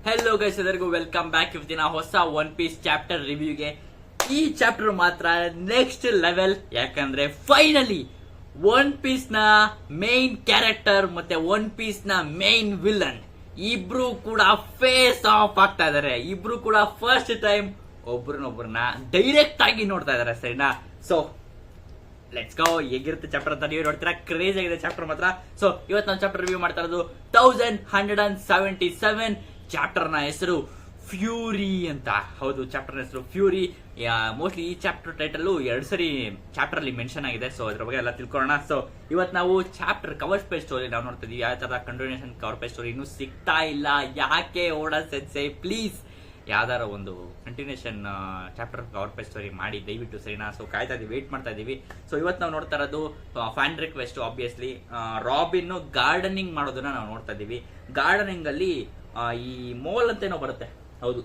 Hello guys, ಎಲ್ಲರಿಗೂ welcome back ಇವತ್ತಿನ ಹೊಸ ಒನ್ ಪೀಸ್ ಚಾಪ್ಟರ್ ರಿವ್ಯೂಗೆ. ಈ ಚಾಪ್ಟರ್ ಮಾತ್ರ ನೆಕ್ಸ್ಟ್ ಲೆವೆಲ್, ಯಾಕಂದ್ರೆ ಫೈನಲಿ ಒನ್ ಪೀಸ್ ನ ಮೇನ್ ಕ್ಯಾರೆಕ್ಟರ್ ಮತ್ತೆ ಒನ್ ಪೀಸ್ ನ ಮೇನ್ ವಿಲನ್ ಇಬ್ರು ಕೂಡ ಫೇಸ್ ಆಫ್ ಆಗ್ತಾ ಇದಾರೆ. ಇಬ್ರು ಕೂಡ ಫಸ್ಟ್ ಟೈಮ್ ಒಬ್ರನ್ನೊಬ್ರನ್ನ ಡೈರೆಕ್ಟ್ ಆಗಿ ನೋಡ್ತಾ ಇದಾರೆ, ಸರಿನಾ? So let's go. ಹೇಗಿರುತ್ತೆ ಚಾಪ್ಟರ್ ಅಂತ ನೀವು ನೋಡ್ತೀರಾ, ಕ್ರೇಜ್ ಆಗಿದೆ ಚಾಪ್ಟರ್ ಮಾತ್ರ. ಸೊ ಇವತ್ತು ನಾವು ಚಾಪ್ಟರ್ ರಿವ್ಯೂ ಮಾಡ್ತಾ ಇರೋದು 1177. ಚಾಪ್ಟರ್ ನ ಹೆಸರು ಫ್ಯೂರಿ ಅಂತ. ಹೌದು, ಚಾಪ್ಟರ್ ಹೆಸರು ಫ್ಯೂರಿ. ಮೋಸ್ಟ್ಲಿ ಈ ಚಾಪ್ಟರ್ ಟೈಟಲ್ 2 ಸರಿ ಚಾಪ್ಟರ್ ಅಲ್ಲಿ ಮೆನ್ಷನ್ ಆಗಿದೆ. ಸೊ ಅದ್ರ ಬಗ್ಗೆ ಎಲ್ಲ ತಿಳ್ಕೊಳ್ಳೋಣ. ಸೊ ಇವತ್ತು ನಾವು ಚಾಪ್ಟರ್ ಕವರ್ ಪೇಜ್ ಸ್ಟೋರಿ ನಾವು ನೋಡ್ತಾ ಇದೀವಿ. ಯಾವ ತರ ಕಂಟಿನ್ಯೂಷನ್ ಕವರ್ ಪೇಜ್ ಸ್ಟೋರಿ ಇನ್ನೂ ಸಿಗ್ತಾ ಇಲ್ಲ. ಯಾಕೆ ಓಡಾ ಸೆನ್ಸೆ, ಪ್ಲೀಸ್ ಯಾವ್ದಾರ ಒಂದು continuation chapter cover page story ಮಾಡಿ ದಯವಿಟ್ಟು, ಸರಿನಾ? ಸೊ ಕಾಯ್ತಾ ಇದೀವಿ, ವೇಟ್ ಮಾಡ್ತಾ ಇದೀವಿ. ಸೊ ಇವತ್ತು ನಾವು ನೋಡ್ತಾ ಇರೋದು fan request. Obviously robin gardening ಮಾಡೋದನ್ನ ನಾವು ನೋಡ್ತಾ ಇದೀವಿ. ಗಾರ್ಡನಿಂಗ್ ಅಲ್ಲಿ ಈ ಮೋಲ್ ಅಂತ ಏನೋ ಬರುತ್ತೆ. ಹೌದು,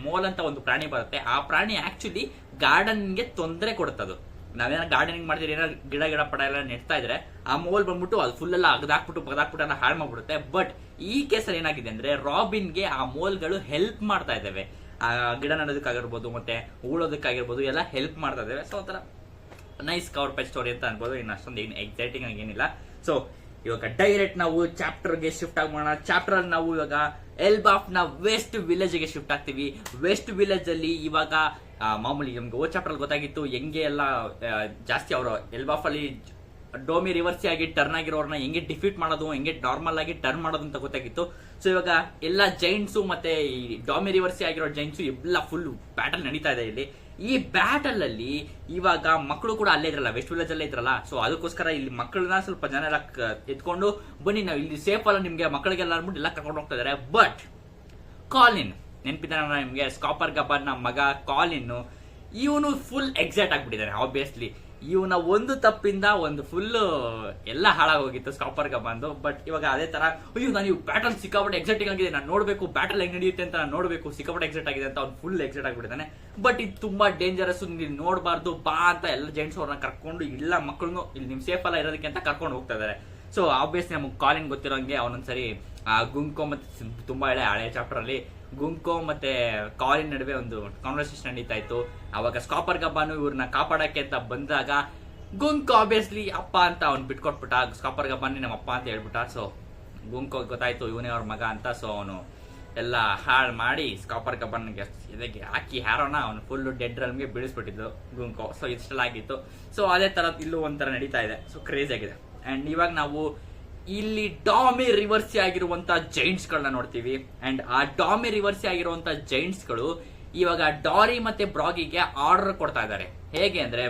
ಮೋಲ್ ಅಂತ ಒಂದು ಪ್ರಾಣಿ ಬರುತ್ತೆ. ಆ ಪ್ರಾಣಿ ಆಕ್ಚುಲಿ ಗಾರ್ಡನ್ಗೆ ತೊಂದರೆ ಕೊಡುತ್ತದು. ನಾವೇನೋ ಗಾರ್ಡನಿಂಗ್ ಮಾಡ್ತೀವಿ, ಏನೋ ಗಿಡ ಪಡ ಎಲ್ಲ ನೆಡ್ತಾ ಇದ್ರೆ ಆ ಮೋಲ್ ಬಂದ್ಬಿಟ್ಟು ಅದು ಫುಲ್ ಎಲ್ಲ ಅಗದಾಕ್ಬಿಟ್ಟು ಎಲ್ಲ ಹಾಳು ಮಾಡ್ಬಿಡುತ್ತೆ. ಬಟ್ ಈ ಕೇಸಲ್ಲಿ ಏನಾಗಿದೆ ಅಂದ್ರೆ ರಾಬಿನ್ಗೆ ಆ ಮೋಲ್ಗಳು ಹೆಲ್ಪ್ ಮಾಡ್ತಾ ಇದ್ದಾವೆ. ಆ ಗಿಡ ನೆಡೋದಕ್ಕಾಗಿರ್ಬೋದು ಮತ್ತೆ ಉಳೋದಕ್ಕಾಗಿರ್ಬೋದು ಎಲ್ಲ ಹೆಲ್ಪ್ ಮಾಡ್ತಾ ಇದ್ದಾವೆ. ಸೊ ಒಂಥರ ನೈಸ್ ಕವರ್ ಪೇಜ್ ಸ್ಟೋರಿ ಅಂತ ಅನ್ಬೋದು. ಇನ್ನು ಅಷ್ಟೊಂದು ಏನು ಎಕ್ಸೈಟಿಂಗ್ ಆಗಿ ಏನಿಲ್ಲ. ಸೊ ಇವಾಗ ಡೈರೆಕ್ಟ್ ನಾವು ಚಾಪ್ಟರ್ಗೆ ಶಿಫ್ಟ್ ಆಗೋಣ. ಚಾಪ್ಟರ್ ಅಲ್ಲಿ ನಾವು ಇವಾಗ ಎಲ್ಬಾಫ್ ನ ವೆಸ್ಟ್ ವಿಲೇಜ್ ಗೆ ಶಿಫ್ಟ್ ಆಗ್ತೀವಿ. ವೆಸ್ಟ್ ವಿಲೇಜ್ ಅಲ್ಲಿ ಇವಾಗ ಮಾಮೂಲಿ ನಮ್ಗೆ ಓ ಚಾಪ್ಟರ್ ಗೊತ್ತಾಗಿತ್ತು ಹೆಂಗೆ ಎಲ್ಲ ಜಾಸ್ತಿ ಅವರು ಎಲ್ಬಾಫ್ ಅಲ್ಲಿ ಡೋಮಿ ರಿವರ್ಸಿ ಆಗಿ ಟರ್ನ್ ಆಗಿರೋರ್ನ ಹೆಂಗೆ ಡಿಫೀಟ್ ಮಾಡೋದು, ಹೆಂಗೆ ನಾರ್ಮಲ್ ಆಗಿ ಟರ್ನ್ ಮಾಡೋದು ಅಂತ ಗೊತ್ತಾಗಿತ್ತು. ಸೊ ಇವಾಗ ಎಲ್ಲ ಜೈಂಟ್ಸು ಮತ್ತೆ ಈ ಡಾಮಿ ರಿವರ್ಸಿ ಆಗಿರೋ ಜೈಂಟ್ಸು ಎಲ್ಲ ಫುಲ್ ಬ್ಯಾಟಲ್ ನಡೀತಾ ಇದೆ ಇಲ್ಲಿ. ಈ ಬ್ಯಾಟಲ್ ಅಲ್ಲಿ ಇವಾಗ ಮಕ್ಕಳು ಕೂಡ ಅಲ್ಲೇ ಇದ್ರಲ್ಲ, ವೆಸ್ಟ್ ವಿಲೇಜ್ ಅಲ್ಲೇ ಇದ್ರಲ್ಲ. ಸೊ ಅದಕ್ಕೋಸ್ಕರ ಇಲ್ಲಿ ಮಕ್ಕಳನ್ನ ಸ್ವಲ್ಪ ಜನ ಎಲ್ಲ ಎತ್ಕೊಂಡು ಬನ್ನಿ, ನಾವು ಇಲ್ಲಿ ಸೇಫ್ ಅಲ್ಲ ನಿಮ್ಗೆ ಮಕ್ಕಳಿಗೆಲ್ಲ ಅಂದ್ಬಿಟ್ಟು ಎಲ್ಲ ಕರ್ಕೊಂಡು ಹೋಗ್ತಾ ಇದಾರೆ. ಬಟ್ ಕಾಲಿನ್ ನೆನಪಿದ್ದಾನ ನಿಮ್ಗೆ, ಸ್ಕಾಪರ್ ಗಬ್ಬನ್ ಮಗ ಕಾಲಿನ್, ಇವನು ಫುಲ್ ಎಕ್ಸೈಟ್ ಆಗ್ಬಿಟ್ಟಿದ್ದಾನೆ. ಆಬ್ವಿಯಸ್ಲಿ ಇವನ ಒಂದು ತಪ್ಪಿಂದ ಒಂದು ಫುಲ್ ಎಲ್ಲ ಹಾಳಾಗೋಗಿತ್ತು ಸ್ಕಾಪರ್ ಗಬ್ಬಂದು. ಬಟ್ ಇವಾಗ ಅದೇ ತರ, ಅಯ್ಯೋ ನಾನು ಇವ್ ಬ್ಯಾಟಲ್ ಸಿಕ್ಕಾಪಟ್ಟೆ ಎಕ್ಸೈಟಿಂಗ್ ಆಗಿದೆ, ನಾನು ನೋಡ್ಬೇಕು ಬ್ಯಾಟಲ್ ಹೆಂಗ್ ನಡೆಯುತ್ತೆ ಅಂತ ನಾನು ನೋಡ್ಬೇಕು, ಸಿಕ್ಕಾಪಟ್ಟೆ ಎಕ್ಸೈಟ್ ಆಗಿದೆ ಅಂತ ಅವ್ನು ಫುಲ್ ಎಕ್ಸೈಟ್ ಆಗ್ಬಿಟ್ಟಿದ್ದಾನೆ. ಬಟ್ ಇದು ತುಂಬಾ ಡೇಂಜರಸ್, ನೀವು ನೋಡಬಾರ್ದು ಬಾ ಅಂತ ಎಲ್ಲ ಜೆಂಟ್ಸ್ ಅವ್ರನ್ನ ಕರ್ಕೊಂಡು ಇಲ್ಲ ಮಕ್ಕಳನ್ನು ಇಲ್ಲಿ ನಿಮ್ ಸೇಫ್ ಅಲ್ಲ ಇರೋದಕ್ಕೆ ಅಂತ ಕರ್ಕೊಂಡು ಹೋಗ್ತಾ ಇದಾರೆ. ಸೊ ಆಬ್ವಿಯಸ್ಲಿ ನಮಗೆ ಕಾಲಿನ್ ಗೊತ್ತಿರೋಂಗೆ ಅವನೊಂದ್ಸರಿ ಗುಂಕೋ ಮತ್ತೆ ತುಂಬಾ ಹಳೆ ಚಾಪ್ಟರ್ ಅಲ್ಲಿ ಗುಂಕೋ ಮತ್ತೆ ಕಾಲಿನ್ ನಡುವೆ ಒಂದು ಕಾನ್ವರ್ಸೇಷನ್ ನಡೀತಾ ಇತ್ತು. ಅವಾಗ ಸ್ಕಾಪರ್ ಗಬ್ಬಾನು ಇವ್ರನ್ನ ಕಾಪಾಡಕ್ಕೆ ಅಂತ ಬಂದಾಗ ಗುಂಕೋ ಆಬ್ವಿಯಸ್ಲಿ ಅಪ್ಪ ಅಂತ ಅವ್ನು ಬಿಟ್ಕೊಟ್ಬಿಟ್ಟ. ಸ್ಕಾಪರ್ ಗಬ್ಬಾನಿ ನಮ್ಮ ಅಪ್ಪ ಅಂತ ಹೇಳ್ಬಿಟ್ಟ. ಸೊ ಗುಂಕೋ ಗೊತ್ತಾಯ್ತು ಇವನೇ ಅವ್ರ ಮಗ ಅಂತ. ಸೊ ಅವನು ಎಲ್ಲ ಹಾಳು ಮಾಡಿ ಸ್ಕಾಪರ್ ಗಬ್ಬನ್ಗೆ ಇದಕ್ಕೆ ಹಾಕಿ ಹ್ಯಾರೋನ ಅವನು ಫುಲ್ ಡೆಡ್ ರಲ್ಗೆ ಬೀಳಿಸ್ಬಿಟ್ಟಿದ್ದು ಗುಂಕೋ. ಸೊ ಇಷ್ಟೆಲ್ಲ ಆಗಿತ್ತು. ಸೊ ಅದೇ ತರ ಇಲ್ಲೂ ಒಂಥರ ನಡೀತಾ ಇದೆ. ಸೊ ಕ್ರೇಜ್ ಆಗಿದೆ. ಅಂಡ್ ಇವಾಗ ನಾವು ಇಲ್ಲಿ ಡಾಮಿ ರಿವರ್ಸಿ ಆಗಿರುವಂತ ಜೈಂಟ್ಸ್ ಗಳನ್ನ ನೋಡ್ತೀವಿ. ಅಂಡ್ ಆ ಡಾಮಿ ರಿವರ್ಸಿ ಆಗಿರುವಂತ ಜೈಂಟ್ಸ್ ಗಳು ಇವಾಗ ಡಾರಿ ಮತ್ತೆ ಬ್ರಾಗಿಗೆ ಆರ್ಡರ್ ಕೊಡ್ತಾ ಇದ್ದಾರೆ. ಹೇಗೆ ಅಂದ್ರೆ,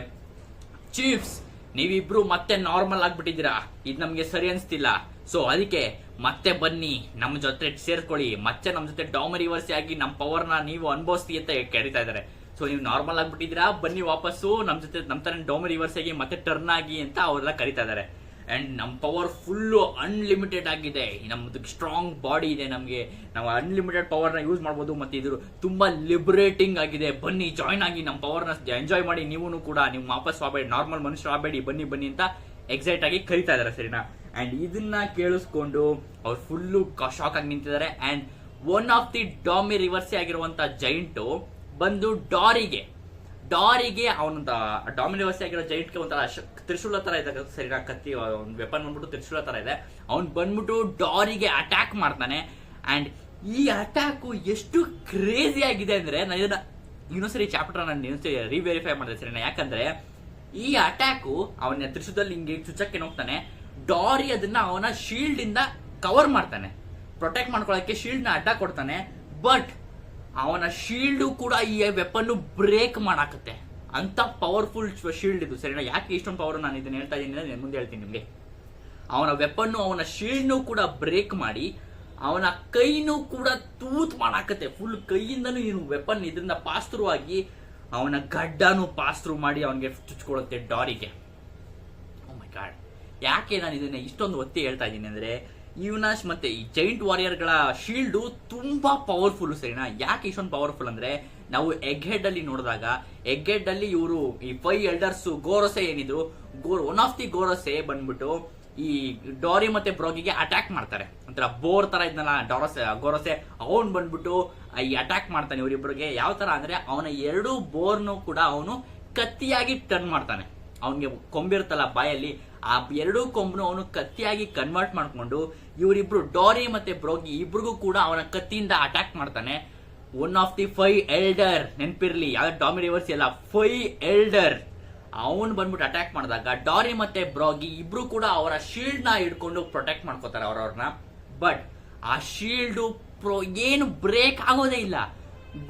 ಚೀಫ್ಸ್ ನೀವಿಬ್ರು ಮತ್ತೆ ನಾರ್ಮಲ್ ಆಗ್ಬಿಟ್ಟಿದ್ದೀರಾ, ಇದು ನಮ್ಗೆ ಸರಿ ಅನ್ಸ್ತಿಲ್ಲ. ಸೊ ಅದಕ್ಕೆ ಮತ್ತೆ ಬನ್ನಿ ನಮ್ ಜೊತೆ ಸೇರ್ಕೊಳ್ಳಿ, ಮತ್ತೆ ನಮ್ ಜೊತೆ ಡಾಮಿ ರಿವರ್ಸಿ ಆಗಿ ನಮ್ ಪವರ್ ನ ನೀವು ಅನುಭವಿಸ್ತಿ ಅಂತ ಕರೀತಾ ಇದಾರೆ. ಸೊ ನೀವು ನಾರ್ಮಲ್ ಆಗ್ಬಿಟ್ಟಿದ್ದೀರಾ, ಬನ್ನಿ ವಾಪಸ್ಸು ನಮ್ ಜೊತೆ ನಮ್ ತರ ಡಾಮಿ ರಿವರ್ಸ್ ಆಗಿ ಮತ್ತೆ ಟರ್ನ್ ಆಗಿ ಅಂತ ಅವರೆಲ್ಲ ಕರೀತಾ ಇದಾರೆ. ಅಂಡ್ ನಮ್ ಪವರ್ ಫುಲ್ಲು ಅನ್ಲಿಮಿಟೆಡ್ ಆಗಿದೆ, ನಮ್ದು ಸ್ಟ್ರಾಂಗ್ ಬಾಡಿ ಇದೆ, ನಮ್ಗೆ ನಾವು ಅನ್ಲಿಮಿಟೆಡ್ ಪವರ್ ನ ಯೂಸ್ ಮಾಡಬಹುದು. ಮತ್ತೆ ಇದು ತುಂಬಾ ಲಿಬರೇಟಿಂಗ್ ಆಗಿದೆ, ಬನ್ನಿ ಜಾಯ್ನ್ ಆಗಿ ನಮ್ ಪವರ್ ನ ಎಂಜಾಯ್ ಮಾಡಿ. ನೀವು ಕೂಡ ನೀವು ವಾಪಸ್ ಆಗಬೇಡಿ, ನಾರ್ಮಲ್ ಮನುಷ್ಯರು ಆಗಬೇಡಿ, ಬನ್ನಿ ಬನ್ನಿ ಅಂತ ಎಕ್ಸೈಟ್ ಆಗಿ ಕರೀತಾ ಇದಾರೆ, ಸರಿನಾ? ಅಂಡ್ ಇದನ್ನ ಕೇಳಿಸ್ಕೊಂಡು ಅವ್ರು ಫುಲ್ಲು ಶಾಕ್ ಆಗಿ ನಿಂತಿದ್ದಾರೆ. ಅಂಡ್ ಒನ್ ಆಫ್ ದಿ ಡಾಮಿ ರಿವರ್ಸಿ ಆಗಿರುವಂತ ಜೈಂಟ್ ಬಂದು ಡಾರಿಗೆ ಅವನೊಂದ ಡಾಮಿ ರಿವರ್ಸಿ ಆಗಿರೋ ಜೈಂಟ್ಗೆ ಒಂಥರ ತ್ರಿಶೂಲ ತರ ಇದೆ, ಸರಿನಾ? ಕತ್ತಿ ಒಂದು ವೆಪನ್ ಬಂದ್ಬಿಟ್ಟು ತ್ರಿಶೂಲ ತರ ಇದೆ. ಅವ್ನು ಬಂದ್ಬಿಟ್ಟು ಡಾರಿಗೆ ಅಟ್ಯಾಕ್ ಮಾಡ್ತಾನೆ. ಅಂಡ್ ಈ ಅಟ್ಯಾಕ್ ಎಷ್ಟು ಕ್ರೇಜಿ ಆಗಿದೆ ಅಂದ್ರೆ, ನಾನು ಇದನ್ನ ಇನ್ನೊಂದ್ಸರಿ ಚಾಪ್ಟರ್ ನಾನು ರಿವೆರಿಫೈ ಮಾಡಿದೆ, ಸರಿನಾ? ಯಾಕಂದ್ರೆ ಈ ಅಟ್ಯಾಕ್ ಅವನ ತ್ರಿಶೂಲದಲ್ಲಿ ಹಿಂಗೆ ಚುಚ್ಚಕ್ಕೆ ಹೋಗ್ತಾನೆ. ಡಾರಿ ಅದನ್ನ ಅವನ ಶೀಲ್ಡ್ ಇಂದ ಕವರ್ ಮಾಡ್ತಾನೆ, ಪ್ರೊಟೆಕ್ಟ್ ಮಾಡ್ಕೊಳಕ್ಕೆ ಶೀಲ್ಡ್ ನ ಅಡ್ಡ ಕೊಡ್ತಾನೆ. ಬಟ್ ಅವನ ಶೀಲ್ಡ್ ಕೂಡ ಈ ವೆಪನ್ ಬ್ರೇಕ್ ಮಾಡಾಕತ್ತೆ. ಅಂತ ಪವರ್ಫುಲ್ ಶೀಲ್ಡ್ ಇದು, ಸರಿನಾ? ಯಾಕೆ ಇಷ್ಟೊಂದು ಪವರ್ ನಾನು ಇದನ್ನ ಹೇಳ್ತಾ ಇದ್ದೀನಿ ಮುಂದೆ ಹೇಳ್ತೀನಿ ನಿಮ್ಗೆ. ಅವನ ವೆಪನ್ ಅವನ ಶೀಲ್ಡ್ ಕೂಡ ಬ್ರೇಕ್ ಮಾಡಿ ಅವನ ಕೈನೂ ಕೂಡ ತೂತ್ ಮಾಡಾಕತ್ತೆ. ಫುಲ್ ಕೈಯಿಂದನೂ ಏನು ವೆಪನ್ ಇದರಿಂದ ಪಾಸ್ ಥ್ರೂ ಆಗಿ ಅವನ ಗಡ್ಡನು ಪಾಸ್ ಥ್ರೂ ಮಾಡಿ ಅವನಿಗೆ ಚುಚ್ಕೊಳ್ಳುತ್ತೆ ಡಾರಿಗೆ. ಓ ಮೈ ಗಾಡ್, ಯಾಕೆ ನಾನು ಇದನ್ನ ಇಷ್ಟೊಂದು ಒತ್ತಿ ಹೇಳ್ತಾ ಇದ್ದೀನಿ ಅಂದ್ರೆ, ಯುನಾಶ್ ಮತ್ತೆ ಈ ಜೈಂಟ್ ವಾರಿಯರ್ ಗಳ ಶೀಲ್ಡ್ ತುಂಬಾ ಪವರ್ಫುಲ್, ಸರಿನಾ? ಯಾಕೆ ಇಷ್ಟೊಂದು ಪವರ್ಫುಲ್ ಅಂದ್ರೆ, ನಾವು ಎಗ್ ಹೆಡ್ ಅಲ್ಲಿ ನೋಡಿದಾಗ ಎಗ್ ಹೆಡ್ ಅಲ್ಲಿ ಇವರು ಈ 5 ಎಲ್ಡರ್ಸ್ ಗೋರಸೆ ಏನಿದ್ರು, ಒನ್ ಆಫ್ ದಿ ಗೋರಸೆ ಬಂದ್ಬಿಟ್ಟು ಈ ಡಾರಿ ಮತ್ತೆ ಬ್ರಾಗಿಗೆ ಅಟ್ಯಾಕ್ ಮಾಡ್ತಾರೆ. ಒಂಥರ ಬೋರ್ ತರ ಇದ್ನಲ್ಲ ಗೋರಸೆ ಅವನ್ ಬಂದ್ಬಿಟ್ಟು ಈ ಅಟ್ಯಾಕ್ ಮಾಡ್ತಾನೆ ಇವರಿಬ್ಬರಿಗೆ. ಯಾವ ತರ ಅಂದ್ರೆ ಅವನ ಎರಡು ಬೋರ್ನು ಕೂಡ ಅವನು ಕತ್ತಿಯಾಗಿ ಟರ್ನ್ ಮಾಡ್ತಾನೆ. ಅವನಿಗೆ ಕೊಂಬಿರ್ತಲ್ಲ ಬಾಯಲ್ಲಿ, ಆ ಎರಡೂ ಕೊಂಬನು ಅವನು ಕತ್ತಿಯಾಗಿ ಕನ್ವರ್ಟ್ ಮಾಡ್ಕೊಂಡು ಇವರಿಬ್ರು ಡಾರಿ ಮತ್ತೆ ಬ್ರೋಗಿ ಇಬ್ರಿಗೂ ಕೂಡ ಅವನ ಕತ್ತಿಯಿಂದ ಅಟ್ಯಾಕ್ ಮಾಡ್ತಾನೆ. ಒನ್ ಆಫ್ ದಿ 5 ಎಲ್ಡರ್, ನೆನ್ಪಿರ್ಲಿ, ಯಾವ ಡಾಮಿ ರಿವರ್ಸ್ ಎಲ್ಲ 5 ಎಲ್ಡರ್ ಅವನು ಬಂದ್ಬಿಟ್ಟು ಅಟ್ಯಾಕ್ ಮಾಡಿದಾಗ ಡಾರಿ ಮತ್ತೆ ಬ್ರಾಗಿ ಇಬ್ರು ಕೂಡ ಅವರ ಶೀಲ್ಡ್ ನ ಹಿಡ್ಕೊಂಡು ಪ್ರೊಟೆಕ್ಟ್ ಮಾಡ್ಕೋತಾರೆ ಅವ್ರವ್ರನ್ನ. ಬಟ್ ಆ ಶೀಲ್ಡ್ ಏನು ಬ್ರೇಕ್ ಆಗೋದೇ ಇಲ್ಲ.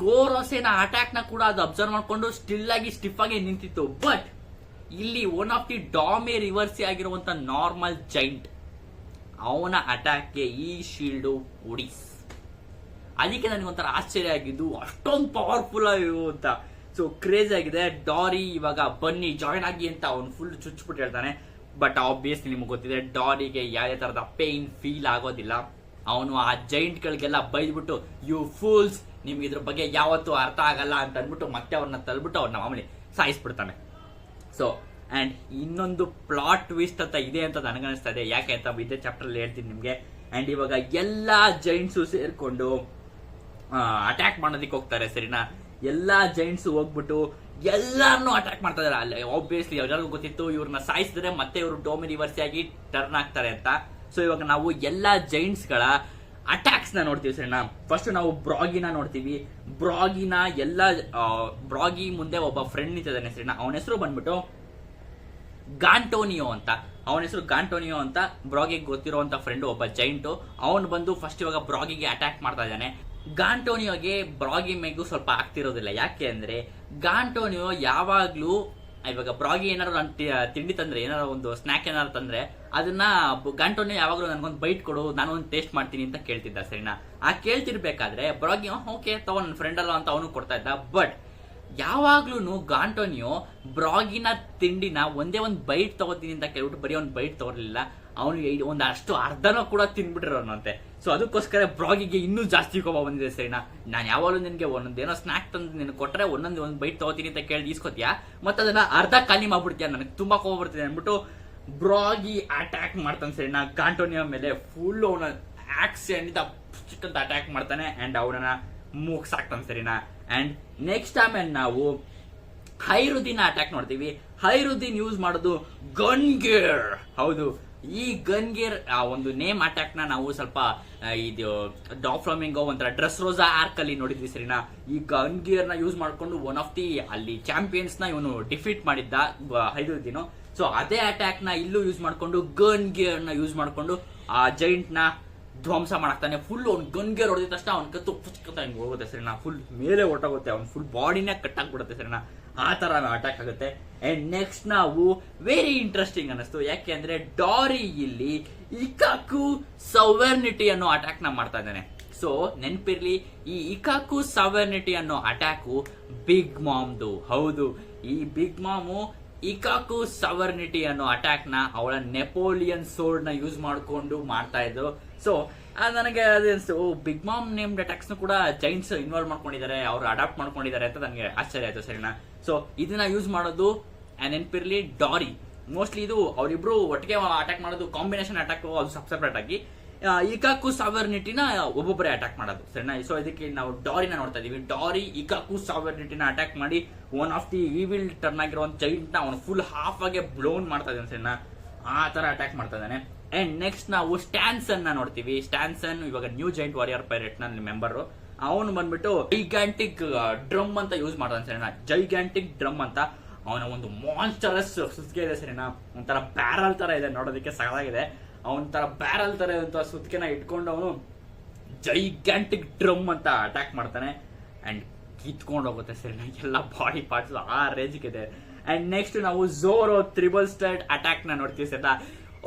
ಗೋರಸೆನ ಅಟ್ಯಾಕ್ ನ ಕೂಡ ಅದು ಅಬ್ಸರ್ವ್ ಮಾಡ್ಕೊಂಡು ಸ್ಟಿಫ್ ಆಗಿ ನಿಂತಿತ್ತು. ಬಟ್ ಇಲ್ಲಿ ಒನ್ ಆಫ್ ದಿ ಡಾಮಿ ರಿವರ್ಸಿ ಆಗಿರುವಂತ ನಾರ್ಮಲ್ ಜೈಂಟ್ ಅವನ ಅಟ್ಯಾಕ್ಗೆ ಈ ಶೀಲ್ಡ್ ಉಡಿಸ್. ಅದಕ್ಕೆ ನನಗೊಂಥರ ಆಶ್ಚರ್ಯ ಆಗಿದ್ದು ಅಷ್ಟೊಂದು ಪವರ್ಫುಲ್ ಆಗಿರು ಅಂತ. ಸೊ ಕ್ರೇಜ್ ಆಗಿದೆ. ಡಾರಿ ಇವಾಗ ಬನ್ನಿ ಜಾಯ್ನ್ ಆಗಿ ಅಂತ ಅವನು ಫುಲ್ ಚುಚ್ಚಿಬಿಟ್ಟು ಹೇಳ್ತಾನೆ. ಬಟ್ ಆಬ್ವಿಯಸ್ಲಿ ನಿಮ್ಗೆ ಗೊತ್ತಿದೆ ಡಾರಿಗೆ ಯಾವುದೇ ತರದ ಪೇನ್ ಫೀಲ್ ಆಗೋದಿಲ್ಲ. ಅವನು ಆ ಜೈಂಟ್ ಗಳಿಗೆಲ್ಲ ಬೈದ್ಬಿಟ್ಟು ಯು ಫೂಲ್ಸ್, ನಿಮ್ಗೆ ಇದ್ರ ಬಗ್ಗೆ ಯಾವತ್ತೂ ಅರ್ಥ ಆಗಲ್ಲ ಅಂತ ಅಂದ್ಬಿಟ್ಟು ಮತ್ತೆ ಅವ್ರನ್ನ ತಳ್ಬಿಟ್ಟು ಅವ್ರನ್ನ ಮಾಮೂಲಿ ಸಾಯಿಸ್ಬಿಡ್ತಾನೆ. ಸೊ ಅಂಡ್ ಇನ್ನೊಂದು ಪ್ಲಾಟ್ ಟ್ವಿಸ್ಟ್ ಅಂತ ಇದೆ ಅಂತ ನನಗನ್ನಿಸ್ತಾ ಇದೆ. ಯಾಕೆ ಅಂತ ಇದೇ ಚಾಪ್ಟರ್ ಅಲ್ಲಿ ಹೇಳ್ತೀನಿ ನಿಮ್ಗೆ. ಅಂಡ್ ಇವಾಗ ಎಲ್ಲಾ ಜೈಂಟ್ಸು ಸೇರ್ಕೊಂಡು ಅಟ್ಯಾಕ್ ಮಾಡೋದಕ್ಕೆ ಹೋಗ್ತಾರೆ, ಸರಿನಾ? ಎಲ್ಲಾ ಜೈಂಟ್ಸ್ ಹೋಗ್ಬಿಟ್ಟು ಎಲ್ಲಾರನ್ನೂ ಅಟ್ಯಾಕ್ ಮಾಡ್ತಾ ಇದಾರೆ. ಅಲ್ಲಿ ಆಬ್ವಿಯಸ್ಲಿ ಎಲ್ಲರಿಗೂ ಗೊತ್ತಿತ್ತು ಇವ್ರನ್ನ ಸಾಯಿಸಿದ್ರೆ ಮತ್ತೆ ಇವರು ಡೋಮಿ ರಿವರ್ಸಿ ಆಗಿ ಟರ್ನ್ ಆಗ್ತಾರೆ ಅಂತ. ಸೊ ಇವಾಗ ನಾವು ಎಲ್ಲಾ ಜೈಂಟ್ಸ್ ಗಳ ಅಟ್ಯಾಕ್ಸ್ ನ ನೋಡ್ತೀವಿ, ಸರಿನಾ? ಫಸ್ಟ್ ನಾವು ಬ್ರಾಗಿನ ನೋಡ್ತೀವಿ. ಬ್ರಾಗಿ ಮುಂದೆ ಒಬ್ಬ ಫ್ರೆಂಡ್ ನಿಂತಿದ್ದಾನೆ, ಸರಿನಾ? ಅವನ ಹೆಸರು ಬಂದ್ಬಿಟ್ಟು ಗಾಂಟೋನಿಯೋ ಅಂತ. ಬ್ರಾಗಿಗೆ ಗೊತ್ತಿರುವಂತ ಫ್ರೆಂಡ್ ಒಬ್ಬ ಜೈಂಟು. ಅವನು ಬಂದು ಫಸ್ಟ್ ಇವಾಗ ಬ್ರಾಗಿಗೆ ಅಟ್ಯಾಕ್ ಮಾಡ್ತಾ ಇದ್ದಾನೆ. ಗಾಂಟೋನಿಯೋಗೆ ಬ್ರಾಗಿ ಮೇಗೂ ಸ್ವಲ್ಪ ಆಗ್ತಿರೋದಿಲ್ಲ. ಯಾಕೆ ಅಂದ್ರೆ ಗಾಂಟೋನಿಯೋ ಯಾವಾಗ್ಲೂ ಇವಾಗ ಬ್ರಾಗಿ ಏನಾದ್ರು ತಿಂಡಿ ತಂದ್ರೆ, ಏನಾದ್ರು ಒಂದು ಸ್ನಾಕ್ ಏನಾದ್ರು ತಂದ್ರೆ ಅದನ್ನ ಗಾಂಟೋನಿಯೋ ಯಾವಾಗ್ಲೂ ನನ್ಗೊಂದು ಬೈಟ್ ಕೊಡು, ನಾನು ಒಂದು ಟೇಸ್ಟ್ ಮಾಡ್ತೀನಿ ಅಂತ ಕೇಳ್ತಿದ್ದ, ಸರಿನಾ? ಆ ಕೇಳ್ತಿರ್ಬೇಕಾದ್ರೆ ಬ್ರಾಗಿ ಓಕೆ ತಗೋ ನನ್ನ ಫ್ರೆಂಡ್ ಅಲ್ಲ ಅಂತ ಅವನು ಕೊಡ್ತಾ ಇದ್ದ. ಬಟ್ ಯಾವಾಗ್ಲೂ ಗಾಂಟೋನಿಯೋ ಬ್ರಾಗಿನ ತಿಂಡಿನ ಒಂದೇ ಒಂದು ಬೈಟ್ ತಗೋತೀನಿ ಅಂತ ಕೇಳ್ಬಿಟ್ಟು ಬರೀ ಒಂದು ಬೈಟ್ ತಗೊಳ್ಲಿಲ್ಲ, ಅವನಿಗೆ ಒಂದು ಅಷ್ಟು ಅರ್ಧನೂ ಕೂಡ ತಿನ್ಬಿಟ್ಟಿರೋನಂತೆ. ಸೊ ಅದಕ್ಕೋಸ್ಕರ ಬ್ರಾಗಿಗೆ ಇನ್ನೂ ಜಾಸ್ತಿ ಕೋಪ ಬಂದಿದೆ, ಸರಿನಾ? ನಾನು ಯಾವಾಗಲೂ ನಿನ್ಗೆ ಒಂದೊಂದೇನೋ ಸ್ನಾಕ್ ತಂದು ನಿನ್ಗೆ ಕೊಟ್ರೆ ಒಂದು ಬೈಟ್ ತಗೋತೀನಿ ಅಂತ ಕೇಳಿ ಈಸ್ಕೊತೀಯಾ, ಮತ್ತೆ ಅದನ್ನ ಅರ್ಧ ಖಾಲಿ ಮಾಡ್ಬಿಡ್ತೀಯ, ನನಗೆ ತುಂಬಾ ಕೋಪ ಬರ್ತಿದೆ ಅಂದ್ಬಿಟ್ಟು ಬ್ರಾಗಿ ಅಟ್ಯಾಕ್ ಮಾಡ್ತಾನೆ, ಸರಿನಾ? ಗಾಂಟೋನಿಯೋ ಮೇಲೆ ಫುಲ್ ಅವನ ಆಕ್ಸಿಡೆಂಟ್ ಅಂತ ಅಟ್ಯಾಕ್ ಮಾಡ್ತಾನೆ ಅಂಡ್ ಅವನನ್ನ ಮುಗ್ಸಾಕ್ತಾನೆ, ಸರಿನಾ? ಅಂಡ್ ನೆಕ್ಸ್ಟ್ ಆಮೇಲೆ ನಾವು ಹೈರುದ್ದೀನ್ ಅಟ್ಯಾಕ್ ನೋಡ್ತೀವಿ. ಹೈರುದ್ದೀನ್ ಯೂಸ್ ಮಾಡೋದು ಗನ್ ಗೇರ್. ಹೌದು, ಈ ಗನ್ ಗೇರ್ ಒಂದು ನೇಮ್ ಅಟ್ಯಾಕ್ ನ ನಾವು ಸ್ವಲ್ಪ ಇದು ಡಾಫ್ಲಾಮಿಂಗೋ ಒಂಥರ ಡ್ರೆಸ್ ರೋಸಾ ಆರ್ಕ್ ಅಲ್ಲಿ ನೋಡಿದ್ವಿ, ಸರಿನಾ? ಈ ಗನ್ ಗೇರ್ ನ ಯೂಸ್ ಮಾಡ್ಕೊಂಡು ಒನ್ ಆಫ್ ದಿ ಅಲ್ಲಿ ಚಾಂಪಿಯನ್ಸ್ ನ ಇವನು ಡಿಫೀಟ್ ಮಾಡಿದ್ದ ಹೈರುದ್ದೀನ್. ಸೊ ಅದೇ ಅಟ್ಯಾಕ್ ನ ಇಲ್ಲೂ ಯೂಸ್ ಮಾಡ್ಕೊಂಡು ಗನ್ ಗೇರ್ ನ ಯೂಸ್ ಮಾಡ್ಕೊಂಡು ಆ ಜೈಂಟ್ ನ ಧ್ವಂಸ ಮಾಡಾಕ್ತಾನೆ. ಫುಲ್ ಅವ್ನು ಗನ್ ಗೇರ್ ಹೊಡೆದ ತಕ್ಷಣ ಅವ್ನ ಕತ್ತು ಪುಚ್ಕತ್ತ ಹಿಂಗ್ ಹೋಗುತ್ತೆ, ಸರಿನಾ? ಫುಲ್ ಮೇಲೆ ಹೊಟ್ಟೋಗುತ್ತೆ, ಅವ್ನು ಫುಲ್ ಬಾಡಿನೇ ಕಟ್ ಆಗ್ಬಿಡುತ್ತೆ, ಸರಿನಾ? ಆ ತರ ಅಟ್ಯಾಕ್ ಆಗುತ್ತೆ. ಅಂಡ್ ನೆಕ್ಸ್ಟ್ ನಾವು ವೆರಿ ಇಂಟ್ರೆಸ್ಟಿಂಗ್ ಅನ್ನಿಸ್ತು. ಯಾಕೆ ಅಂದ್ರೆ ಡಾರಿ ಇಲ್ಲಿ ಇಕಾಕು ಸವರ್ನಿಟಿ ಅನ್ನೋ ಅಟ್ಯಾಕ್ ನ ಮಾಡ್ತಾ ಇದ್ದಾನೆ. ಸೊ ನೆನ್ಪಿರ್ಲಿ, ಈ ಇಕಾಕು ಸವರ್ನಿಟಿ ಅನ್ನೋ ಅಟ್ಯಾಕು ಬಿಗ್ ಮಾಮ್ದು. ಹೌದು, ಈ ಬಿಗ್ ಮಾಮು ಇಕಾಕು ಸವರ್ನಿಟಿ ಅನ್ನೋ ಅಟ್ಯಾಕ್ ನ ಅವಳ ನೆಪೋಲಿಯನ್ ಸೋರ್ಡ್ ನ ಯೂಸ್ ಮಾಡ್ಕೊಂಡು ಮಾಡ್ತಾ ಇದ್ರು. ಸೊ ನನಗೆ ಅದೇನ್ಸ್ತು, ಬಿಗ್ ಮಾಮ್ ನೇಮ್ಡ್ ಅಟ್ಯಾಕ್ಸ್ ಕೂಡ ಜೈಂಟ್ಸ್ ಇನ್ವಾಲ್ವ್ ಮಾಡ್ಕೊಂಡಿದ್ದಾರೆ, ಅವ್ರು ಅಡಾಪ್ಟ್ ಮಾಡ್ಕೊಂಡಿದ್ದಾರೆ ಅಂತ ನನಗೆ ಆಶ್ಚರ್ಯ ಆಯ್ತು, ಸರಿನಾ? ಸೊ ಇದನ್ನ ಯೂಸ್ ಮಾಡೋದು ನೆನ್ಪಿರ್ಲಿ ಡಾರಿ. ಮೋಸ್ಟ್ಲಿ ಇದು ಅವರಿಬ್ರು ಒಟ್ಟಿಗೆ ಅಟ್ಯಾಕ್ ಮಾಡೋದು ಕಾಂಬಿನೇಷನ್ ಅಟ್ಯಾಕ್, ಅದು ಸಪ್ರೇಟ್ ಆಗಿ. ಇಕಾಕು ಸಾವರ್ನಿಟಿನ ಒಬ್ಬೊಬ್ಬರೇ ಅಟ್ಯಾಕ್ ಮಾಡೋದು, ಸರಿನಾ? ಸೊ ಇದಕ್ಕೆ ನಾವು ಡಾರಿನ ನೋಡ್ತಾ ಇದೀವಿ. ಡಾರಿ ಇಕಾಕು ಸಾವರ್ನಿಟಿನ ಅಟ್ಯಾಕ್ ಮಾಡಿ one of the evil turn ಆಗಿರುವಂತ ಜೈಂಟ್ ನ ಅವನು ಫುಲ್ ಹಾಫ್ ಆಗಿ ಬ್ಲೋನ್ ಮಾಡ್ತಾ ಇದ್ದಾನೆ, ಸರಿನಾ? ಆ ತರ ಅಟ್ಯಾಕ್ ಮಾಡ್ತಾ ಇದ್ದಾನೆ. ಅಂಡ್ ನೆಕ್ಸ್ಟ್ ನಾವು ಸ್ಟ್ಯಾನ್ಸನ್ ನ ನೋಡ್ತೀವಿ. ಸ್ಟ್ಯಾನ್ಸನ್ ಇವಾಗ ನ್ಯೂ ಜೈಂಟ್ ವಾರಿಯರ್ ಪೈರೇಟ್ ನ ಮೆಂಬರ್. ಅವನು ಬಂದ್ಬಿಟ್ಟು ಜೈಗ್ಯಾಂಟಿಕ್ ಡ್ರಮ್ ಅಂತ ಯೂಸ್ ಮಾಡ್ತಾನೆ, ಸರಿನಾ? ಜೈಗ್ಯಾಂಟಿಕ್ ಡ್ರಮ್ ಅಂತ ಅವನ ಒಂದು ಮಾನ್ಸ್ಟರಸ್ ಸುತ್ತಿಗೆ ಇದೆ, ಸರಿನಾ? ಒಂಥರ ಬ್ಯಾರಲ್ ತರ ಇದೆ, ನೋಡೋದಕ್ಕೆ ಸಗದಾಗಿದೆ. ಅವನ ತರ ಬ್ಯಾರಲ್ ತರ ಇರುವಂತ ಸುತ್ತಿಗೆನ ಇಟ್ಕೊಂಡು ಅವನು ಜೈಗ್ಯಾಂಟಿಕ್ ಡ್ರಮ್ ಅಂತ ಅಟ್ಯಾಕ್ ಮಾಡ್ತಾನೆ ಅಂಡ್ ಕಿತ್ಕೊಂಡು ಹೋಗುತ್ತೆ, ಸರಿನಾ? ಎಲ್ಲ ಬಾಡಿ ಪಾರ್ಟ್ಸ್ ಆ ರೇಂಜ್ಗೆ ಇದೆ. ಅಂಡ್ ನೆಕ್ಸ್ಟ್ ನಾವು ಝೋರೋ ತ್ರಿಬಲ್ ಸ್ಟರ್ಡ್ ಅಟ್ಯಾಕ್ ನ ನೋಡ್ತೀವಿ, ಸರಿನಾ?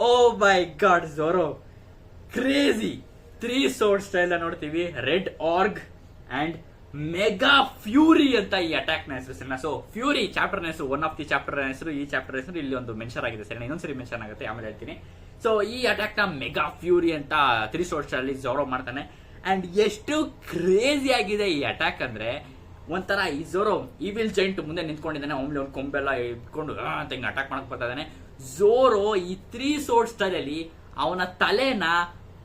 ಓ ಮೈ ಗಾಡ್, ಝೋರೋ ಕ್ರೇಜಿ 3 sword ಸ್ಟೈಲ್ ನೋಡ್ತೀವಿ. Red org and mega fury ಅಂತ ಈ ಅಟ್ಯಾಕ್ ನ ಹೆಸರು, ಸರಿನಾ? ಸೊ ಫ್ಯೂರಿ ಚಾಪ್ಟರ್ ಹೆಸರು, ಒನ್ ಆಫ್ ದಿ ಚಾಪ್ಟರ್ ಹೆಸರು. ಈ ಚಾಪ್ಟರ್ ಹೆಸರು ಇಲ್ಲಿ ಒಂದು ಮೆನ್ಷನ್ ಆಗಿದೆ, ಸರಿನಾ? ಇನ್ನೊಂದ್ಸರಿ ಮೆನ್ಷನ್ ಆಗುತ್ತೆ, ಆಮೇಲೆ ಹೇಳ್ತೀನಿ. ಸೊ ಈ ಅಟ್ಯಾಕ್ ನ ಮೆಗಾ ಫ್ಯೂರಿ ಅಂತ 3 sword ಸ್ಟೈಲ್ ಝೋರೋ ಮಾಡ್ತಾನೆ. ಅಂಡ್ ಎಷ್ಟು ಕ್ರೇಜಿ ಆಗಿದೆ ಈ ಅಟ್ಯಾಕ್ ಅಂದ್ರೆ, ಒಂಥರ ಈ ಝೋರೋ ಈವಿಲ್ ಜೈಂಟ್ ಮುಂದೆ ನಿಂತ್ಕೊಂಡಿದ್ದಾನೆ, ಅವನು ಕೊಂಬೆಲ್ಲ ಇಟ್ಕೊಂಡು ಅಂತ ಹಿಂಗೆ ಅಟ್ಯಾಕ್ ಮಾಡಕ್ ಬರ್ತಾ ಇದ್ದಾನೆ. ಝೋರೋ ಈ 3 ಸೋರ್ಡ್ ಸ್ಟೈಲಲ್ಲಿ ಅವನ ತಲೆನ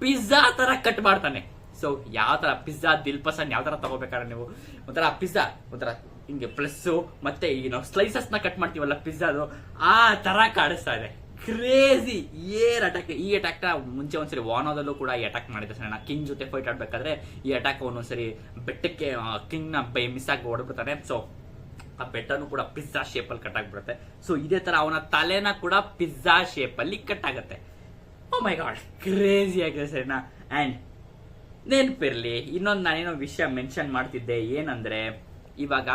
ಪಿಜ್ಜಾ ತರ ಕಟ್ ಮಾಡ್ತಾನೆ. ಸೊ ಯಾವ ತರ ಪಿಜ್ಜಾ ದಿಲ್ ಪಸಂದ್ ಯಾವ ತರ ತಗೋಬೇಕಾದ್ರೆ ನೀವು ಒಂಥರ ಪಿಜ್ಜಾ ಒಂಥರ ಹಿಂಗೆ ಪ್ಲಸ್ ಮತ್ತೆ ಈ ನಾವು ಸ್ಲೈಸಸ್ ನ ಕಟ್ ಮಾಡ್ತೀವಲ್ಲ ಪಿಜ್ಜಾದು ಆ ತರ ಕಾಣಿಸ್ತಾ ಇದೆ. Crazy air attack. ಈ ಅಟ್ಯಾಕ್ ನ ಮುಂಚೆ ಒಂದ್ಸರಿ ವಾನೋದಲ್ಲೂ ಕೂಡ ಈ ಅಟ್ಯಾಕ್ ಮಾಡಿದೆ ಸಣ್ಣ ಕಿಂಗ್ ಜೊತೆ ಫೈಟ್ ಆಡ್ಬೇಕಾದ್ರೆ ಈ ಅಟ್ಯಾಕ್ ಒಂದೊಂದ್ಸರಿ ಬೆಟ್ಟಕ್ಕೆ ಕಿಂಗ್ ನ ಮಿಸ್ ಆಗಿ ಹೊಡೆದ್ಬಿಡ್ತಾನೆ. ಸೊ ಆ ಬೆಟ್ಟನು ಕೂಡ ಪಿಜ್ಜಾ ಶೇಪ್ ಅಲ್ಲಿ ಕಟ್ ಆಗ್ಬಿಡುತ್ತೆ. ಸೊ ಇದೇ ತರ ಅವನ ತಲೆನ ಕೂಡ ಪಿಜ್ಜಾ ಶೇಪ್ ಅಲ್ಲಿ ಕಟ್ ಆಗುತ್ತೆ. ಓ ಮೈ ಗಾಡ್, ಕ್ರೇಜಿ ಆಗಿದೆ ಸರಿನಾ. ಅಂಡ್ ನೆನಪಿರ್ಲಿ, ಇನ್ನೊಂದು ನಾನೇನೋ ವಿಷಯ ಮೆನ್ಷನ್ ಮಾಡ್ತಿದ್ದೆ, ಏನಂದ್ರೆ ಇವಾಗ